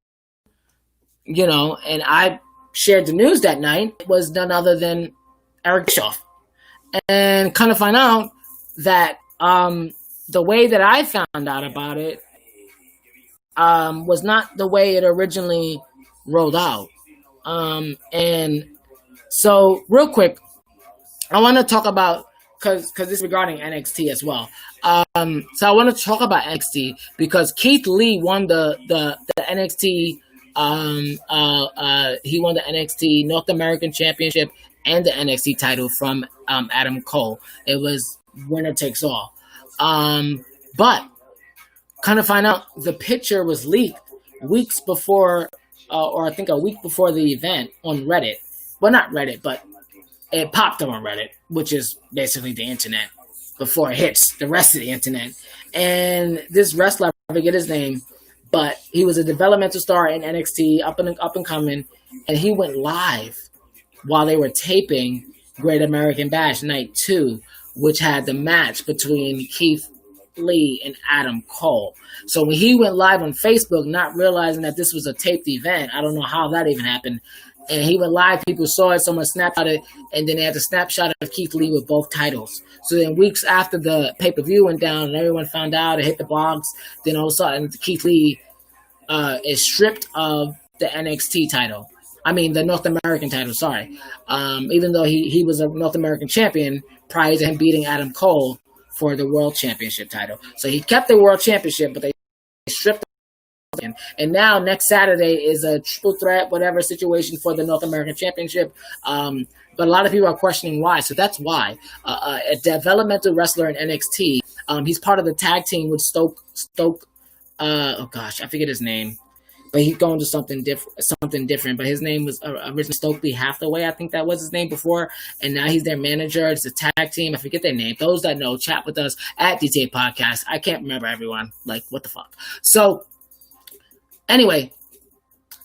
And I shared the news that night. It was none other than Eric Bischoff, and kind of find out that the way that I found out about it was not the way it originally rolled out. And so real quick, I want to talk about, because this is regarding NXT as well. So I want to talk about NXT because Keith Lee won the NXT. He won the NXT North American Championship and the NXT title from Adam Cole. It was winner takes all. But kind of find out the picture was leaked weeks before, or I think a week before the event on Reddit. Well, not Reddit, but it popped up on Reddit, which is basically the internet before it hits the rest of the internet. And this wrestler, I forget his name, but he was a developmental star in NXT, up and coming, and he went live while they were taping Great American Bash Night 2, which had the match between Keith Lee and Adam Cole. So when he went live on Facebook, not realizing that this was a taped event, I don't know how that even happened, and he went live, people saw it, someone snapped it, and then they had the snapshot of Keith Lee with both titles. So then weeks after the pay-per-view went down and everyone found out, it hit the blogs, then all of a sudden Keith Lee is stripped of the NXT title. I mean, the North American title, sorry. Even though he was a North American champion prior to him beating Adam Cole for the World Championship title. So he kept the World Championship, but they stripped him. And now next Saturday is a triple threat, whatever situation for the North American Championship. But a lot of people are questioning why. So that's why. A developmental wrestler in NXT He's part of the tag team with Stoke. Oh gosh, I forget his name, but he's going to something different. But his name was originally Stokely Hathaway, I think that was his name before, and now he's their manager. It's a tag team. I forget their name. Those that know, chat with us at DTA Podcast. I can't remember everyone. Like, what the fuck? So anyway,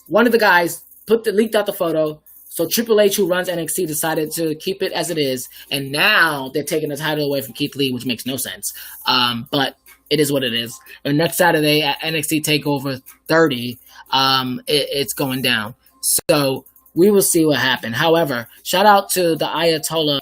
one of the guys leaked out the photo. So Triple H, who runs NXT, decided to keep it as it is, and now they're taking the title away from Keith Lee, which makes no sense. But it is what it is. And next Saturday at NXT TakeOver 30, it's going down. So we will see what happens. However, shout out to the Ayatollah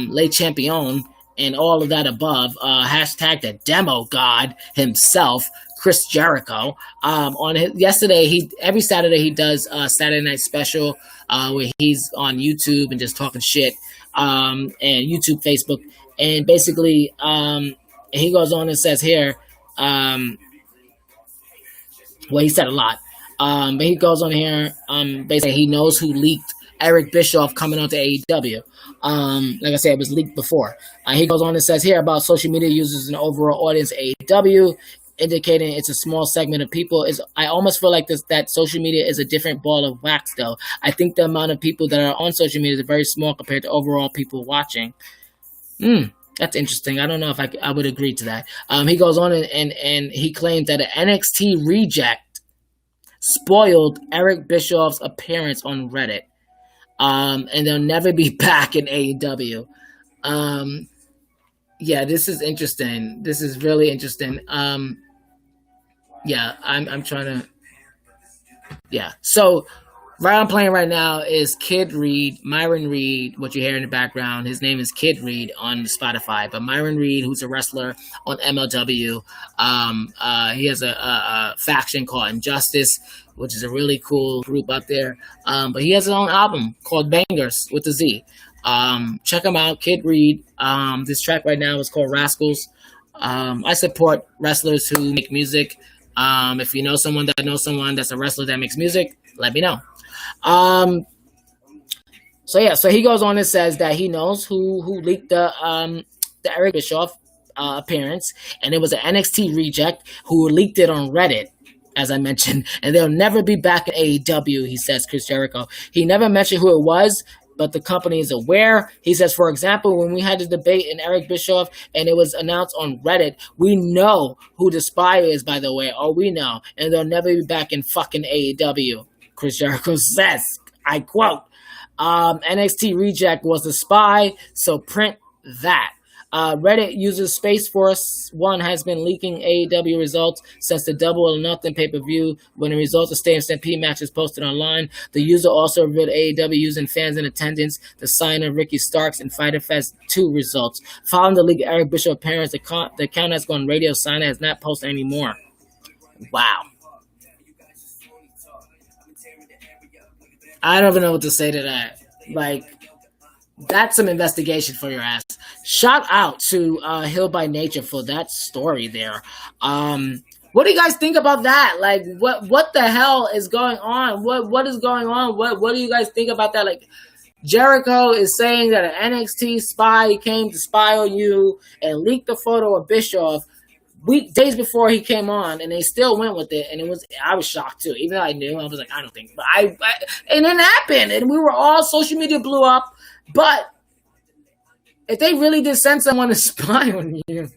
Le Champion and all of that above. Hashtag the demo god himself, Chris Jericho. Yesterday, every Saturday he does a Saturday Night Special where he's on YouTube and just talking shit, and YouTube, Facebook, and basically he goes on and says here, well, he said a lot, but he goes on here, basically he knows who leaked Eric Bischoff coming onto AEW. Like I said, it was leaked before. He goes on and says here about social media users and overall audience AEW, indicating it's a small segment of people. I almost feel like that social media is a different ball of wax, though. I think the amount of people that are on social media is very small compared to overall people watching. That's interesting. I don't know if I would agree to that. He goes on and he claimed that an NXT reject spoiled Eric Bischoff's appearance on Reddit. And they'll never be back in AEW. Yeah, this is interesting. This is really interesting. Yeah, I'm trying to. Yeah, so right I'm playing right now is Kid Reed, Myron Reed. What you hear in the background, his name is Kid Reed on Spotify. But Myron Reed, who's a wrestler on MLW, he has a faction called Injustice, which is a really cool group out there. But he has his own album called Bangers with a Z. Check him out, Kid Reed. This track right now is called Rascals. I support wrestlers who make music. If you know someone that knows someone that's a wrestler that makes music, let me know. So he goes on and says that he knows who leaked the Eric Bischoff appearance, and it was an NXT reject who leaked it on Reddit, as I mentioned, and they'll never be back at AEW, he says, Chris Jericho. He never mentioned who it was, but the company is aware. He says, for example, when we had the debate in Eric Bischoff and it was announced on Reddit, we know who the spy is, by the way. Oh, we know. And they'll never be back in fucking AEW. Chris Jericho says, I quote, NXT reject was the spy, so print that. Reddit user Space Force 1 has been leaking AEW results since the Double or Nothing pay-per-view. When the results of Stay and Stampede matches posted online, the user also revealed AEW using fans in attendance, the sign of Ricky Starks and Fyter Fest 2 results. Following the leak of Eric Bischoff appearance, the account has gone radio silent, has not posted anymore. Wow. I don't even know what to say to that. Like, that's some investigation for your ass. Shout out to Hill by Nature for that story there. What do you guys think about that? Like, what the hell is going on? What is going on? What do you guys think about that? Like, Jericho is saying that an NXT spy came to spy on you and leaked the photo of Bischoff days before he came on, and they still went with it. And I was shocked too, even though I knew. I was like, I don't think, but and it happened, and we were all social media blew up, but. If they really did send someone to spy on you,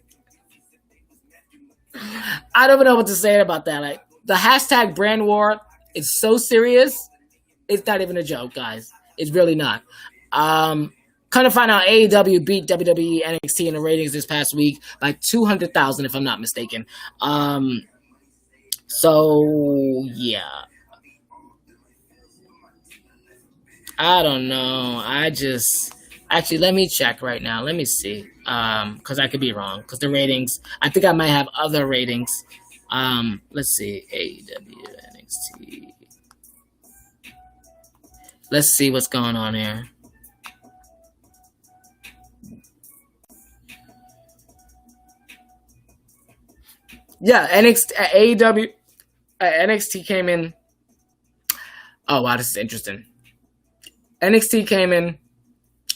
I don't even know what to say about that. Like, the hashtag brand war is so serious, it's not even a joke, guys. It's really not. Kind of find out AEW beat WWE NXT in the ratings this past week by 200,000, if I'm not mistaken. So, yeah. I don't know. Actually, let me check right now. Let me see, because I could be wrong. Because the ratings, I think I might have other ratings. Let's see, AEW, NXT. Let's see what's going on here. Yeah, AEW, NXT came in. Oh wow, this is interesting. NXT came in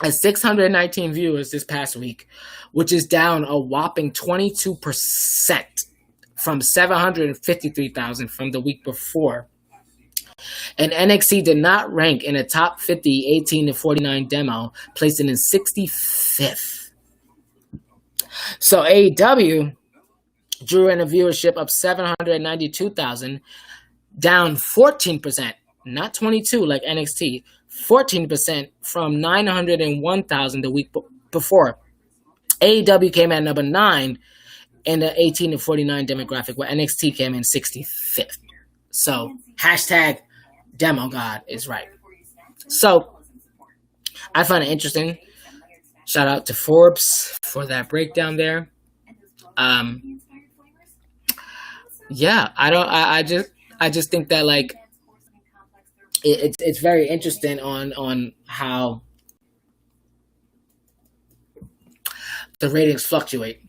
at 619 viewers this past week, which is down a whopping 22% from 753,000 from the week before. And NXT did not rank in a top 50 18 to 49 demo, placing in 65th. So AEW drew in a viewership of 792,000, down 14%, not 22 like NXT, 14% from 901,000 the week before. AEW came at number 9 in the 18 to 49 demographic, where NXT came in 65th. So hashtag Demo God is right. So I find it interesting. Shout out to Forbes for that breakdown there. Yeah, I just think that like it's very interesting on how the ratings fluctuate.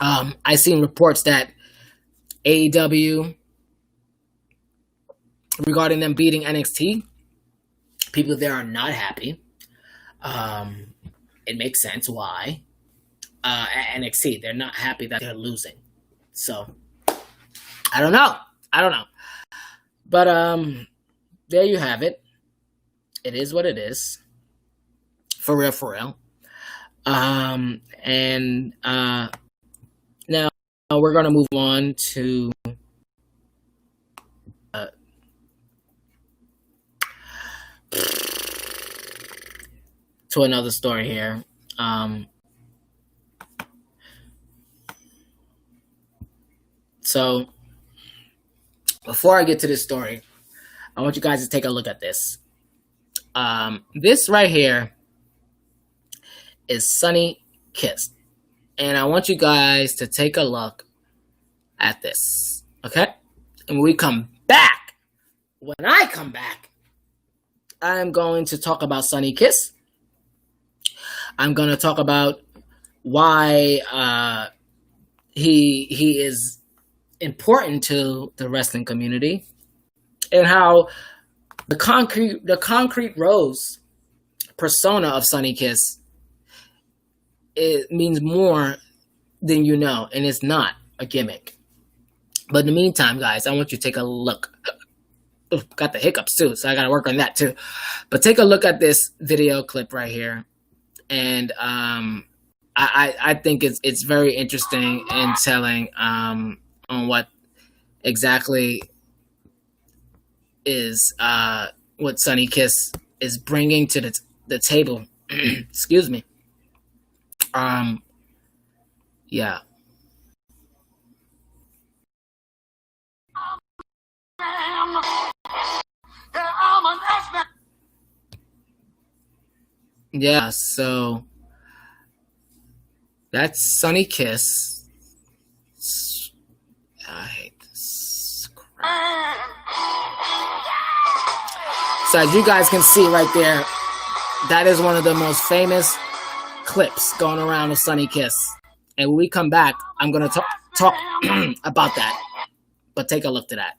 I seen reports that AEW, regarding them beating NXT, people there are not happy. It makes sense why. At NXT, they're not happy that they're losing. So I don't know. But there you have it. It is what it is. For real. And now we're gonna move on to another story here. So before I get to this story, I want you guys to take a look at this. This right here is Sonny Kiss. And I want you guys to take a look at this. Okay? And when I come back, I'm going to talk about Sonny Kiss. I'm going to talk about why he is important to the wrestling community, and how the concrete rose persona of Sonny Kiss, it means more than you know, and it's not a gimmick. But in the meantime, guys, I want you to take a look. Ooh, got the hiccups too, so I got to work on that too. But take a look at this video clip right here, and I think it's very interesting in telling on what exactly is what Sonny Kiss is bringing to the table. Excuse me. Yeah. Yeah, so that's Sonny Kiss. I hate this crap. So as you guys can see right there, that is one of the most famous clips going around with Sonny Kiss. And when we come back, I'm going to talk about that. But take a look to that.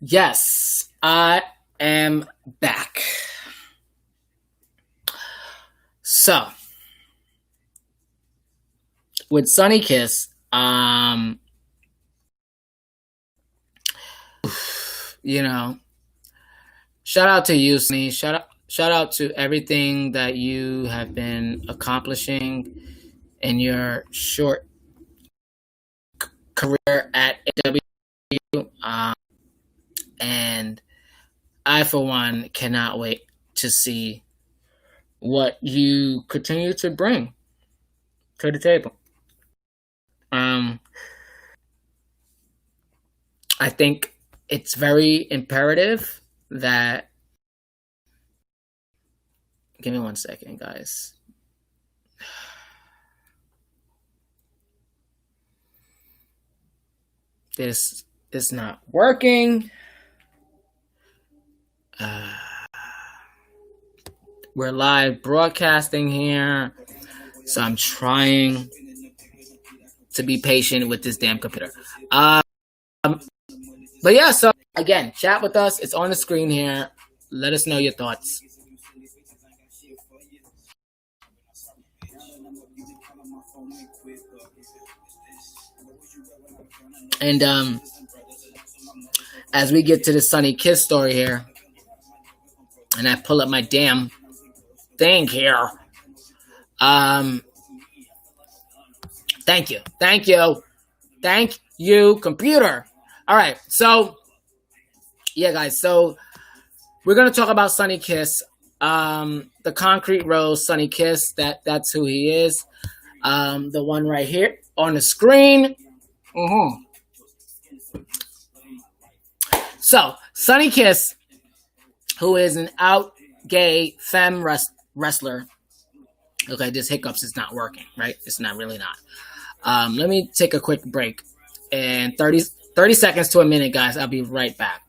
Yes, I am back. So, with Sunny Kiss, you know, shout out to you, Sunny. Shout out to everything that you have been accomplishing in your short career at AEW. And I, for one, cannot wait to see what you continue to bring to the table. I think it's very imperative that. Give me 1 second, guys. This is not working. We're live broadcasting here, so I'm trying to be patient with this damn computer. But yeah, so again, chat with us. It's on the screen here. Let us know your thoughts. And as we get to the Sunny Kiss story here, and I pull up my damn thing here. Thank you, computer. All right, so yeah, guys. So we're gonna talk about Sunny Kiss, the Concrete Rose Sunny Kiss. That's who he is. The one right here on the screen. So Sunny Kiss, who is an out gay femme wrestler. Okay, this hiccups is not working, right? It's not really not. Let me take a quick break. And 30 seconds to a minute, guys. I'll be right back.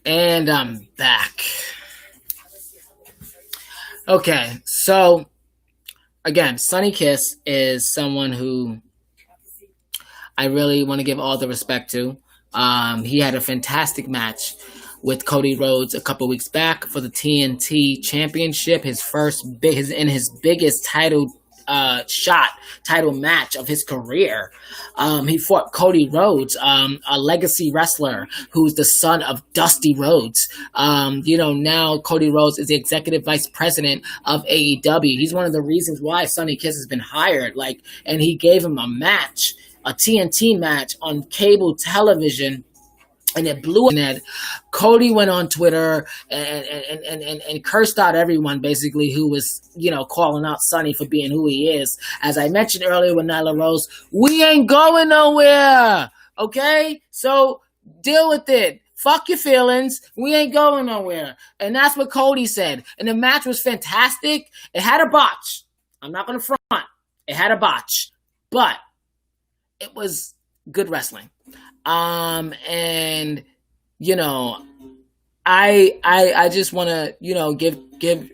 And I'm back. Okay, so again, Sunny Kiss is someone who I really want to give all the respect to. He had a fantastic match with Cody Rhodes a couple weeks back for the TNT Championship, his biggest title match of his career. He fought Cody Rhodes, a legacy wrestler who's the son of Dusty Rhodes. Now Cody Rhodes is the executive vice president of AEW. He's one of the reasons why Sunny Kiss has been hired. And he gave him a match, a TNT match on cable television. And it blew up. Cody went on Twitter and cursed out everyone basically who was, calling out Sunny for being who he is. As I mentioned earlier with Nyla Rose, we ain't going nowhere. Okay? So deal with it. Fuck your feelings. We ain't going nowhere. And that's what Cody said. And the match was fantastic. It had a botch. I'm not going to front. It had a botch. But it was good wrestling. I just want to, give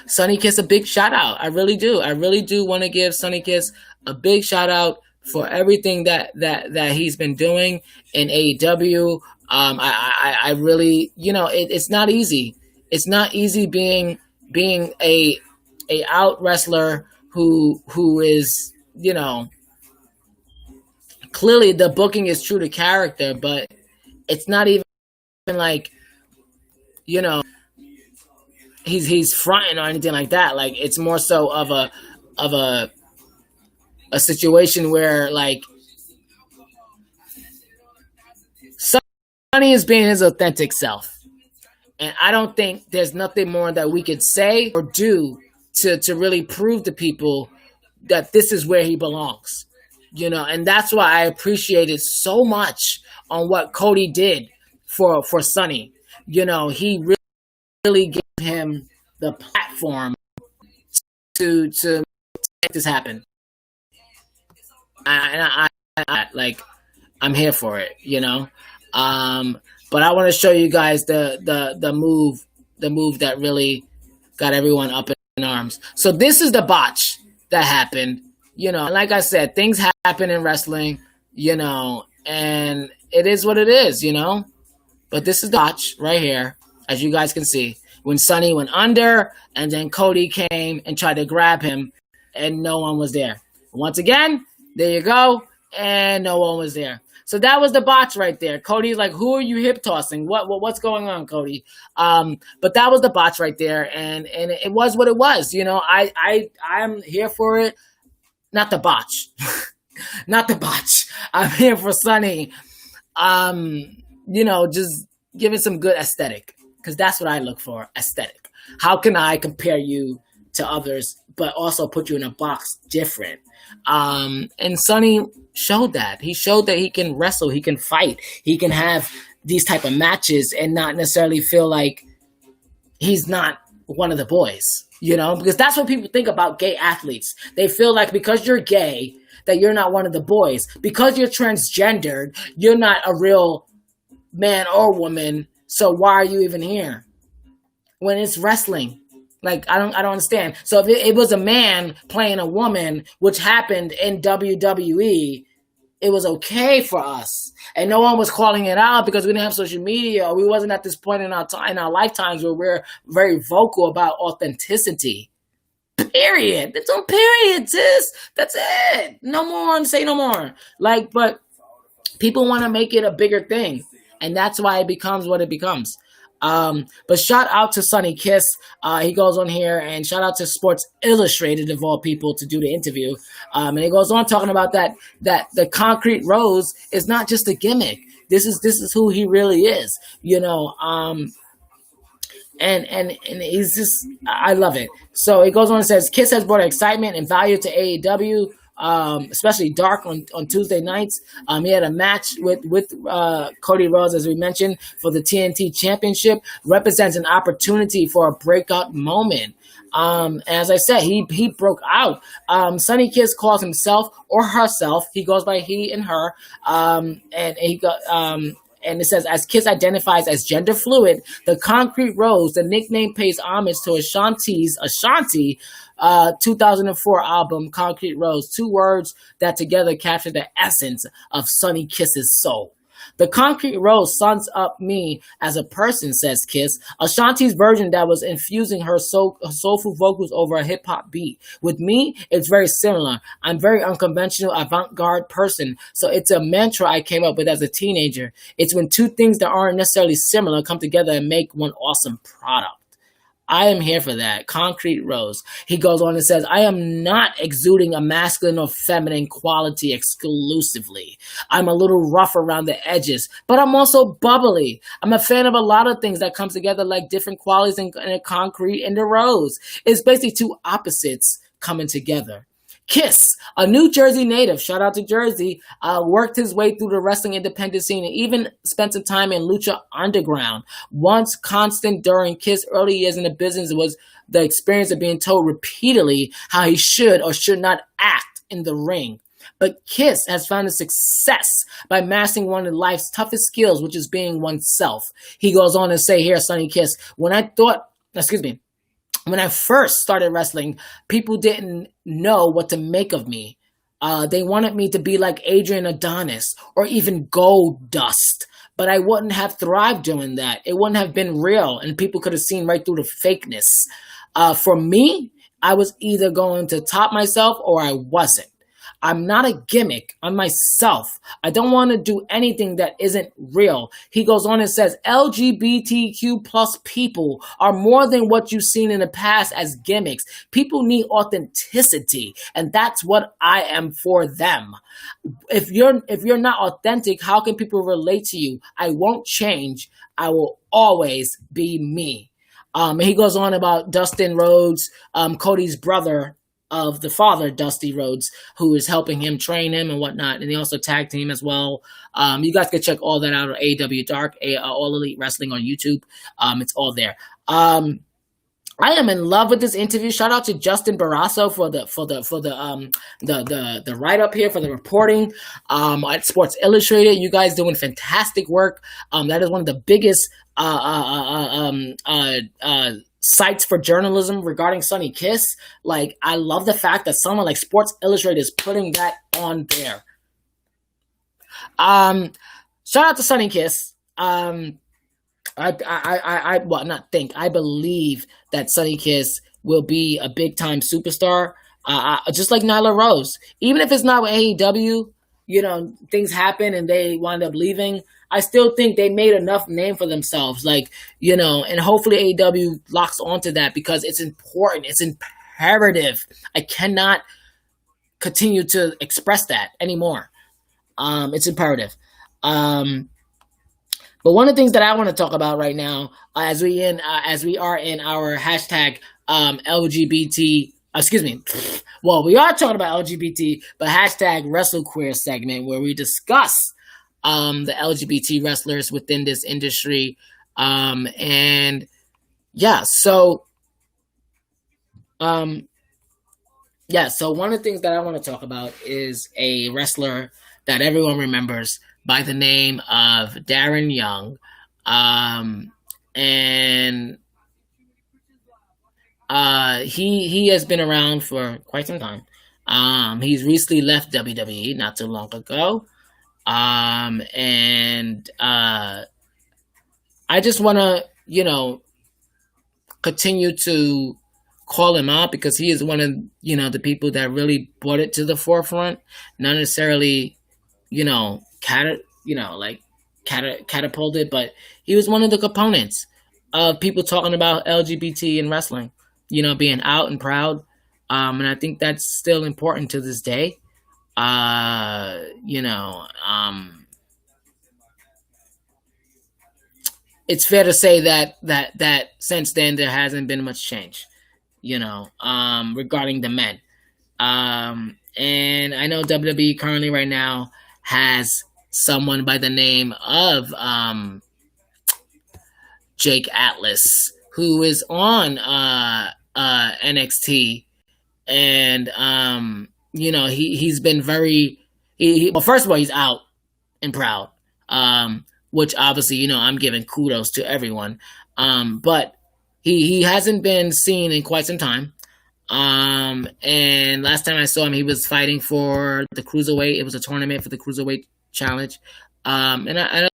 Sunny Kiss a big shout out. I really do. I really do want to give Sunny Kiss a big shout out for everything that he's been doing in AEW. I really, it's not easy. It's not easy being a out wrestler who is, clearly the booking is true to character, but it's not even like, he's fronting or anything like that. Like, it's more so of a situation where, like, Sunny is being his authentic self. And I don't think there's nothing more that we could say or do to really prove to people that this is where he belongs, and that's why I appreciated so much on what Cody did for Sonny. He really gave him the platform to make this happen. I'm here for it, but I want to show you guys the move that really got everyone up in arms. So this is the botch that happened. Like I said, things happen in wrestling, and it is what it is, But this is the botch right here, as you guys can see. When Sonny went under, and then Cody came and tried to grab him, and no one was there. Once again, there you go, and no one was there. So that was the botch right there. Cody's like, who are you hip tossing? What's going on, Cody? But that was the botch right there, and it was what it was. I'm here for it. Not the botch. Not the botch. I'm here for Sonny. Just giving some good aesthetic, because that's what I look for, aesthetic. How can I compare you to others, but also put you in a box different? And Sonny showed that. He showed that he can wrestle, he can fight, he can have these type of matches and not necessarily feel like he's not one of the boys, because that's what people think about gay athletes. They feel like because you're gay, that you're not one of the boys. Because you're transgendered, you're not a real man or woman. So why are you even here? When it's wrestling. Like, I don't understand. So if it was a man playing a woman, which happened in WWE, it was okay for us. And no one was calling it out because we didn't have social media, or we wasn't at this point in our lifetimes where we're very vocal about authenticity. Period. That's on period, sis. That's it. No more. Say no more. But people want to make it a bigger thing. And that's why it becomes what it becomes. But shout out to Sonny Kiss. He goes on here, and shout out to Sports Illustrated, of all people, to do the interview. And he goes on talking about that the Concrete Rose is not just a gimmick. This is who he really is, and he's just, I love it. So it goes on and says, Kiss has brought excitement and value to AEW. Especially Dark on Tuesday nights. He had a match with Cody Rhodes, as we mentioned, for the TNT Championship. Represents an opportunity for a breakout moment. As I said, he broke out. Sonny Kiss calls himself or herself. He goes by he and her. And it says, as Kiss identifies as gender fluid, the Concrete Rose, the nickname, pays homage to Ashanti 2004 album, Concrete Rose, two words that together capture the essence of Sonny Kiss's soul. The Concrete Rose sums up me as a person, says Kiss. Ashanti's version that was infusing her soulful vocals over a hip-hop beat. With me, it's very similar. I'm very unconventional, avant-garde person, so it's a mantra I came up with as a teenager. It's when two things that aren't necessarily similar come together and make one awesome product. I am here for that. Concrete Rose. He goes on and says, I am not exuding a masculine or feminine quality exclusively. I'm a little rough around the edges, but I'm also bubbly. I'm a fan of a lot of things that comes together like different qualities in a concrete and the rose. It's basically two opposites coming together. Kiss, a New Jersey native, shout out to Jersey, worked his way through the wrestling independent scene and even spent some time in Lucha Underground. Once constant during Kiss' early years in the business was the experience of being told repeatedly how he should or should not act in the ring. But Kiss has found a success by mastering one of life's toughest skills, which is being oneself. He goes on to say here, Sonny Kiss, when I first started wrestling, people didn't know what to make of me. They wanted me to be like Adrian Adonis or even Gold Dust, but I wouldn't have thrived doing that. It wouldn't have been real, and people could have seen right through the fakeness. For me, I was either going to top myself or I wasn't. I'm not a gimmick. I'm myself. I don't want to do anything that isn't real. He goes on and says, LGBTQ plus people are more than what you've seen in the past as gimmicks. People need authenticity, and that's what I am for them. If you're not authentic, how can people relate to you? I won't change. I will always be me. And he goes on about Dustin Rhodes, Cody's brother, of the father, Dusty Rhodes, who is helping him train him and whatnot. And he also tag team as well. You guys can check all that out on AEW Dark, All Elite Wrestling on YouTube. It's all there. I am in love with this interview. Shout out to Justin Barrasso for the write up here, for the reporting at Sports Illustrated. You guys doing fantastic work. That is one of the biggest sites for journalism regarding Sonny Kiss. Like, I love the fact that someone like Sports Illustrated is putting that on there. Shout out to Sonny Kiss. I believe that Sonny Kiss will be a big time superstar, just like Nyla Rose. Even if it's not with AEW, things happen and they wind up leaving. I still think they made enough name for themselves, and hopefully AEW locks onto that because it's important. It's imperative. I cannot continue to express that anymore. It's imperative. But one of the things that I want to talk about right now, as we are in our hashtag LGBT, well, we are talking about LGBT, but hashtag WrestleQueer segment where we discuss the LGBT wrestlers within this industry, so one of the things that I want to talk about is a wrestler that everyone remembers by the name of Darren Young. He has been around for quite some time. He's recently left WWE not too long ago. I just want to, continue to call him out because he is one of, the people that really brought it to the forefront, not necessarily, catapulted, but he was one of the components of people talking about LGBT in wrestling, being out and proud. And I think that's still important to this day. It's fair to say that since then there hasn't been much change, regarding the men. And I know WWE currently right now has someone by the name of Jake Atlas, who is on NXT, and he's been very. Well, first of all, he's out and proud, which obviously I'm giving kudos to everyone. But he hasn't been seen in quite some time. And last time I saw him, he was fighting for the Cruiserweight. It was a tournament for the Cruiserweight Challenge. And I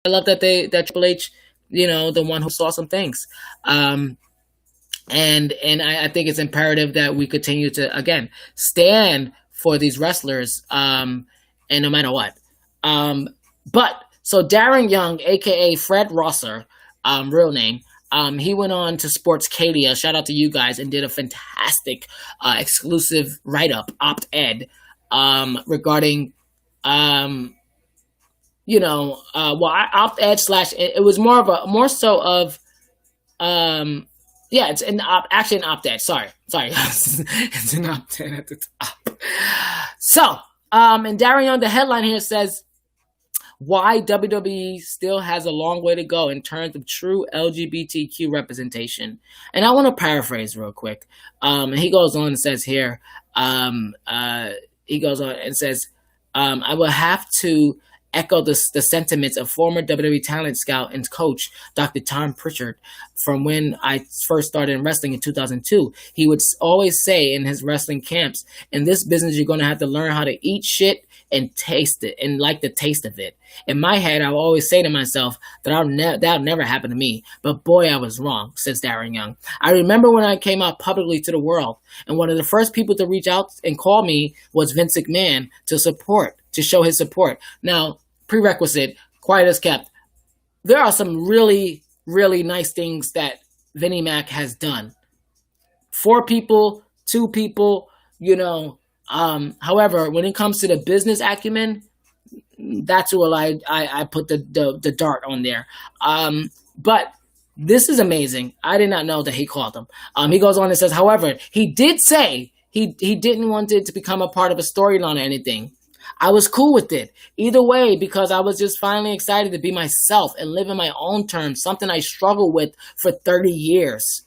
love that Triple H, the one who saw some things. And I think it's imperative that we continue to, again, stand for these wrestlers, and no matter what. So Darren Young, aka Fred Rosser, real name, he went on to Sportscadia, shout out to you guys, and did a fantastic exclusive write-up, op-ed, regarding, op-ed / it was it's actually an op-ed, sorry, it's an op-ed at the top. So, and Darren Young, the headline here says, why WWE still has a long way to go in terms of true LGBTQ representation. And I want to paraphrase real quick. And he goes on and says here, I will have to echo the sentiments of former WWE talent scout and coach, Dr. Tom Pritchard, from when I first started in wrestling in 2002. He would always say in his wrestling camps, in this business, you're going to have to learn how to eat shit and taste it and like the taste of it. In my head, I will always say to myself that that'll never happen to me. But boy, I was wrong, says Darren Young. I remember when I came out publicly to the world, and one of the first people to reach out and call me was Vince McMahon to show his support. Now, prerequisite, quiet as kept. There are some really, really nice things that Vinnie Mac has done. 4 people, 2 people, however, when it comes to the business acumen, that's where I put the dart on there. But this is amazing. I did not know that he called them. He goes on and says, however, he did say he didn't want it to become a part of a storyline or anything. I was cool with it. Either way, because I was just finally excited to be myself and live in my own terms, something I struggled with for 30 years.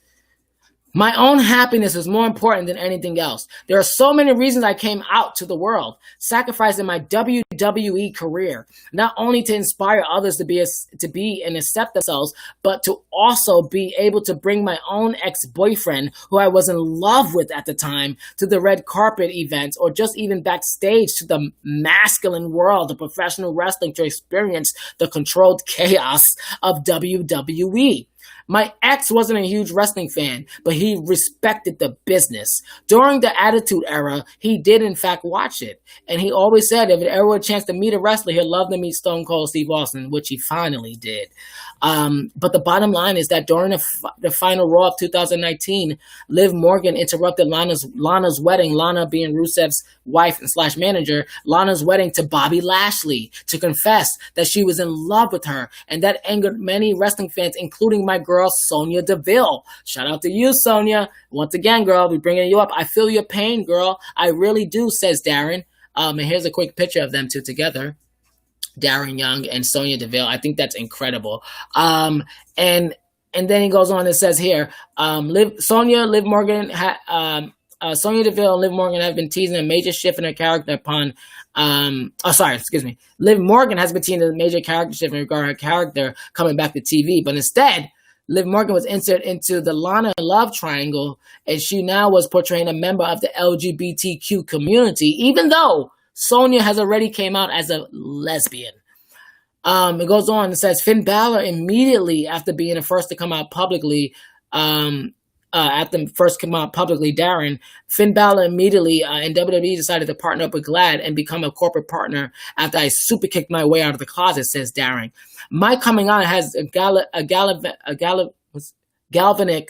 My own happiness is more important than anything else. There are so many reasons I came out to the world, sacrificing my WWE career, not only to inspire others to be and accept themselves, but to also be able to bring my own ex-boyfriend, who I was in love with at the time, to the red carpet events or just even backstage to the masculine world of professional wrestling to experience the controlled chaos of WWE. My ex wasn't a huge wrestling fan, but he respected the business. During the Attitude Era, he did in fact watch it. And he always said if it ever were a chance to meet a wrestler, he'd love to meet Stone Cold Steve Austin, which he finally did. But the bottom line is that during the final Raw of 2019, Liv Morgan interrupted Lana's wedding, Lana being Rusev's wife and slash manager, Lana's wedding to Bobby Lashley to confess that she was in love with her. And that angered many wrestling fans, including my girl, Sonya Deville. Shout out to you, Sonya. Once again, girl, we're bringing you up. I feel your pain, girl. I really do, says Darren. And here's a quick picture of them two together. Darren Young and Sonya Deville. I think that's incredible. And then he goes on and says here, Sonya Deville and Liv Morgan have been teasing a major shift in her character upon Liv Morgan has been teasing a major character shift in regard to her character coming back to TV, but instead Liv Morgan was inserted into the Lana love triangle, and she now was portraying a member of the LGBTQ community, even though Sonya has already came out as a lesbian. It goes on and says Finn Balor immediately after being the first to come out publicly, Darren, Finn Balor immediately in WWE decided to partner up with GLAAD and become a corporate partner after I super kicked my way out of the closet, says Darren. My coming out has had a galvanic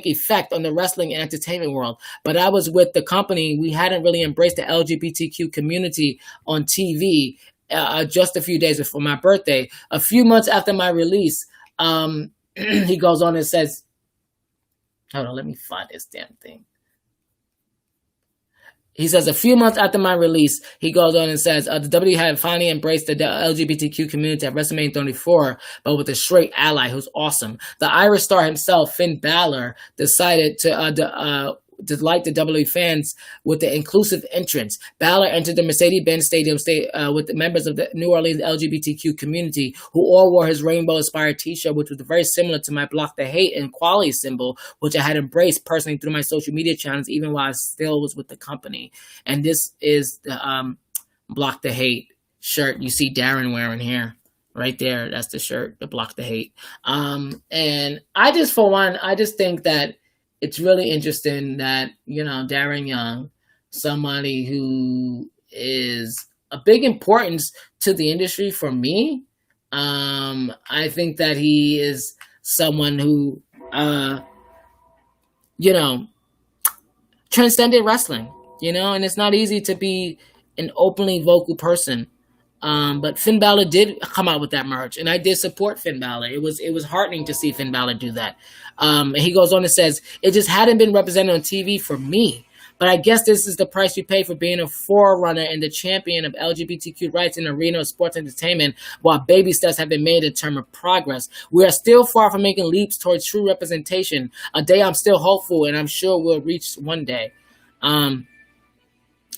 effect on the wrestling and entertainment world. But I was with the company. We hadn't really embraced the LGBTQ community on TV just a few days before my birthday. A few months after my release, he goes on and says, hold on, let me find this damn thing. He says, a few months after my release, he goes on and says, the WWE had finally embraced the LGBTQ community at WrestleMania 34, but with a straight ally who's awesome. The Irish star himself, Finn Balor, decided to delight the WWE fans with the inclusive entrance. Balor entered the Mercedes-Benz Stadium with the members of the New Orleans LGBTQ community who all wore his rainbow-inspired t-shirt, which was very similar to my Block the Hate and Quality symbol, which I had embraced personally through my social media channels, even while I still was with the company. And this is the Block the Hate shirt you see Darren wearing here. Right there, that's the shirt, the Block the Hate. And I just think that it's really interesting that, Darren Young, somebody who is a big importance to the industry for me, I think that he is someone who, transcended wrestling, and it's not easy to be an openly vocal person. But Finn Balor did come out with that merch, and I did support Finn Balor. It was heartening to see Finn Balor do that. And he goes on and says, it just hadn't been represented on TV for me. But I guess this is the price we pay for being a forerunner and the champion of LGBTQ rights in the arena of sports entertainment, while baby steps have been made in terms of progress. We are still far from making leaps towards true representation, a day I'm still hopeful and I'm sure we'll reach one day. And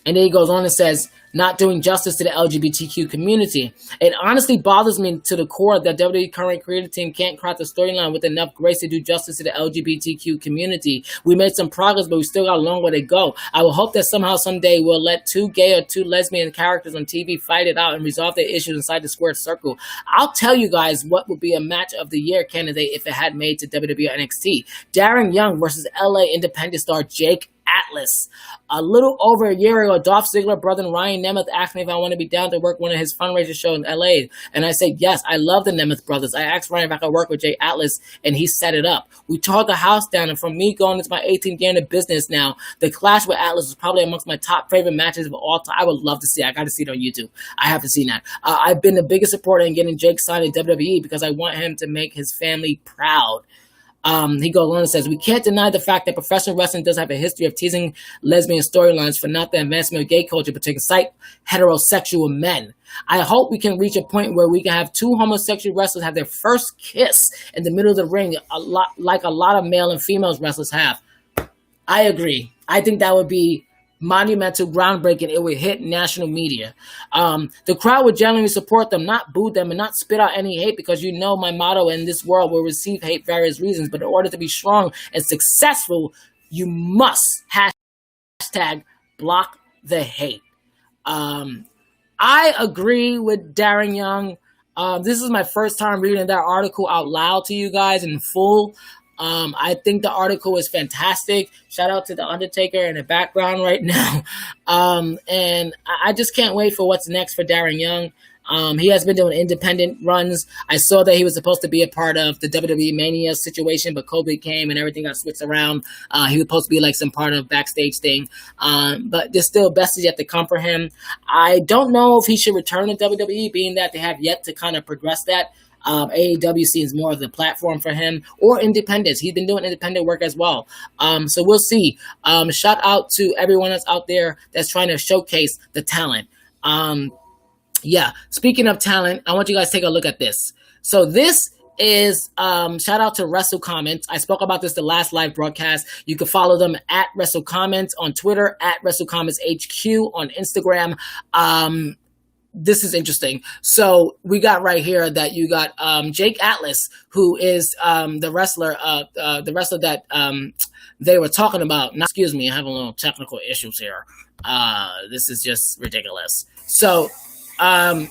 then he goes on and says, not doing justice to the LGBTQ community. It honestly bothers me to the core that WWE current creative team can't craft a storyline with enough grace to do justice to the LGBTQ community. We made some progress, but we still got a long way to go. I will hope that someday we'll let two gay or two lesbian characters on TV fight it out and resolve their issues inside the squared circle. I'll tell you guys what would be a match of the year candidate if it had made to WWE or NXT. Darren Young versus LA independent star Jake Atlas. A little over a year ago, Dolph Ziggler brother Ryan Nemeth asked me if I want to be down to work one of his fundraiser shows in LA. And I said, yes, I love the Nemeth brothers. I asked Ryan if I could work with Jake Atlas, and he set it up. We tore the house down, and from me going into my 18th year in the business now, the clash with Atlas was probably amongst my top favorite matches of all time. I would love to see it. I got to see it on YouTube. I haven't seen that. I've been the biggest supporter in getting Jake signed in WWE because I want him to make his family proud. He goes on and says, we can't deny the fact that professional wrestling does have a history of teasing lesbian storylines for not the advancement of gay culture, but to excite heterosexual men. I hope we can reach a point where we can have two homosexual wrestlers have their first kiss in the middle of the ring, like a lot of male and female wrestlers have. I agree. I think that would be monumental, groundbreaking. It would hit national media. The crowd would generally support them, not boo them, and not spit out any hate, because my motto in this world will receive hate for various reasons. But in order to be strong and successful, you must hashtag block the hate. I agree with Darren Young. This is my first time reading that article out loud to you guys in full. I think the article is fantastic. Shout out to The Undertaker in the background right now. And I just can't wait for what's next for Darren Young. He has been doing independent runs. I saw that he was supposed to be a part of the WWE Mania situation, but COVID came and everything got switched around. He was supposed to be like some part of backstage thing. But there's still best is yet to come for him. I don't know if he should return to WWE, being that they have yet to kind of progress that. AEW seems more of the platform for him, or independence. He's been doing independent work as well. So we'll see. Shout out to everyone that's out there that's trying to showcase the talent. Speaking of talent, I want you guys to take a look at this. So this is shout out to Wrestle Comments. I spoke about this the last live broadcast. You can follow them at Wrestle Comments on Twitter, at Wrestle Comments HQ on Instagram. This is interesting. So we got right here that you got Jake Atlas, who is the wrestler that they were talking about. Now, excuse me, I have a little technical issues here. This is just ridiculous. So live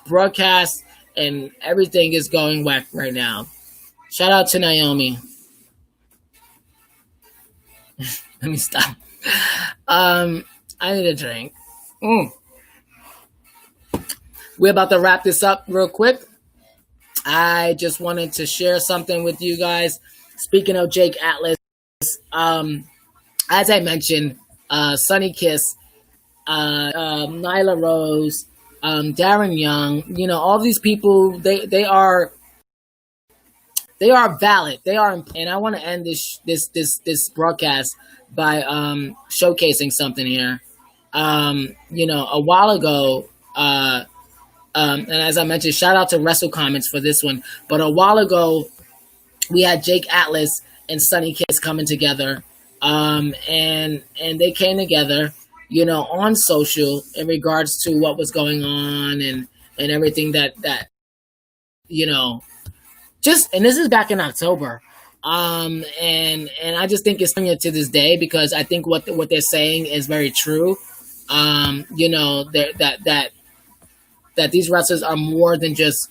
broadcast and everything is going whack right now. Shout out to Naomi. Let me stop. I need a drink. We're about to wrap this up real quick. I just wanted to share something with you guys. Speaking of Jake Atlas, as I mentioned, Sonny Kiss, Nyla Rose, Darren Young, all these people, they are valid. They are, and I want to end this broadcast by showcasing something here. A while ago, and as I mentioned, shout out to Wrestle Comments for this one. But a while ago, we had Jake Atlas and Sonny Kiss coming together, and they came together, on social in regards to what was going on and everything that and this is back in October. And I just think it's funny to this day, because I think what they're saying is very true. That these wrestlers are more than just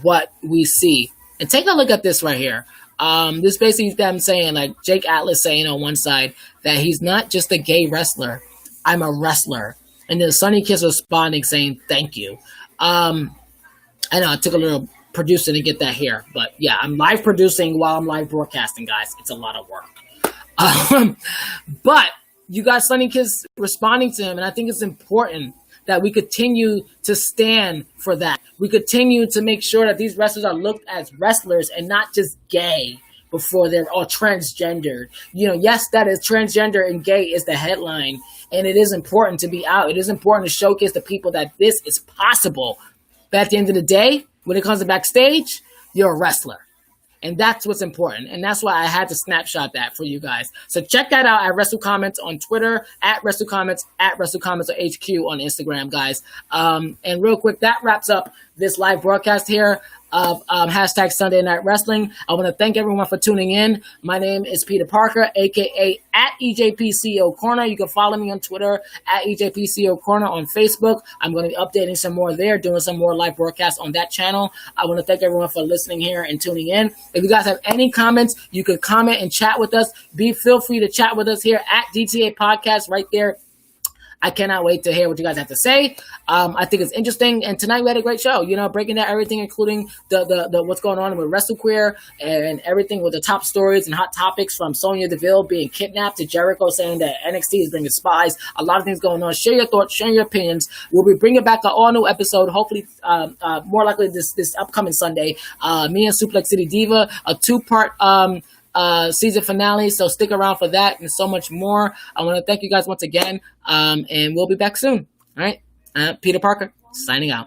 what we see. And take a look at this right here. This basically them saying, like Jake Atlas saying on one side that he's not just a gay wrestler, I'm a wrestler. And then Sonny Kiss responding saying, thank you. I know it took a little producing to get that here, but yeah, I'm live producing while I'm live broadcasting, guys. It's a lot of work. But you got Sonny Kiss responding to him, and I think it's important that we continue to stand for that. We continue to make sure that these wrestlers are looked as wrestlers and not just gay before they're all transgendered. Yes, that is transgender and gay is the headline, and it is important to be out. It is important to showcase the people that this is possible. But at the end of the day, when it comes to backstage, you're a wrestler. And that's what's important. And that's why I had to snapshot that for you guys. So check that out at Wrestle Comments on Twitter, at Wrestle Comments HQ on Instagram, guys. And real quick, that wraps up this live broadcast here of hashtag Sunday Night Wrestling. I want to thank everyone for tuning in. My name is Peter Parker, a.k.a. at EJPCO Corner. You can follow me on Twitter at EJPCO Corner, on Facebook. I'm going to be updating some more there, doing some more live broadcasts on that channel. I want to thank everyone for listening here and tuning in. If you guys have any comments, you can comment and chat with us. Feel free to chat with us here at DTA Podcast right there I cannot wait to hear what you guys have to say. I think it's interesting. And tonight we had a great show, breaking down everything, including the what's going on with WrestleQueer and everything with the top stories and hot topics, from Sonya Deville being kidnapped to Jericho saying that NXT is bringing spies. A lot of things going on. Share your thoughts, share your opinions. We'll be bringing back an all new episode, hopefully more likely this upcoming Sunday. Me and Suplex City Diva, a 2-part season finale, so stick around for that and so much more. I want to thank you guys once again, and we'll be back soon. All right, Peter Parker signing out.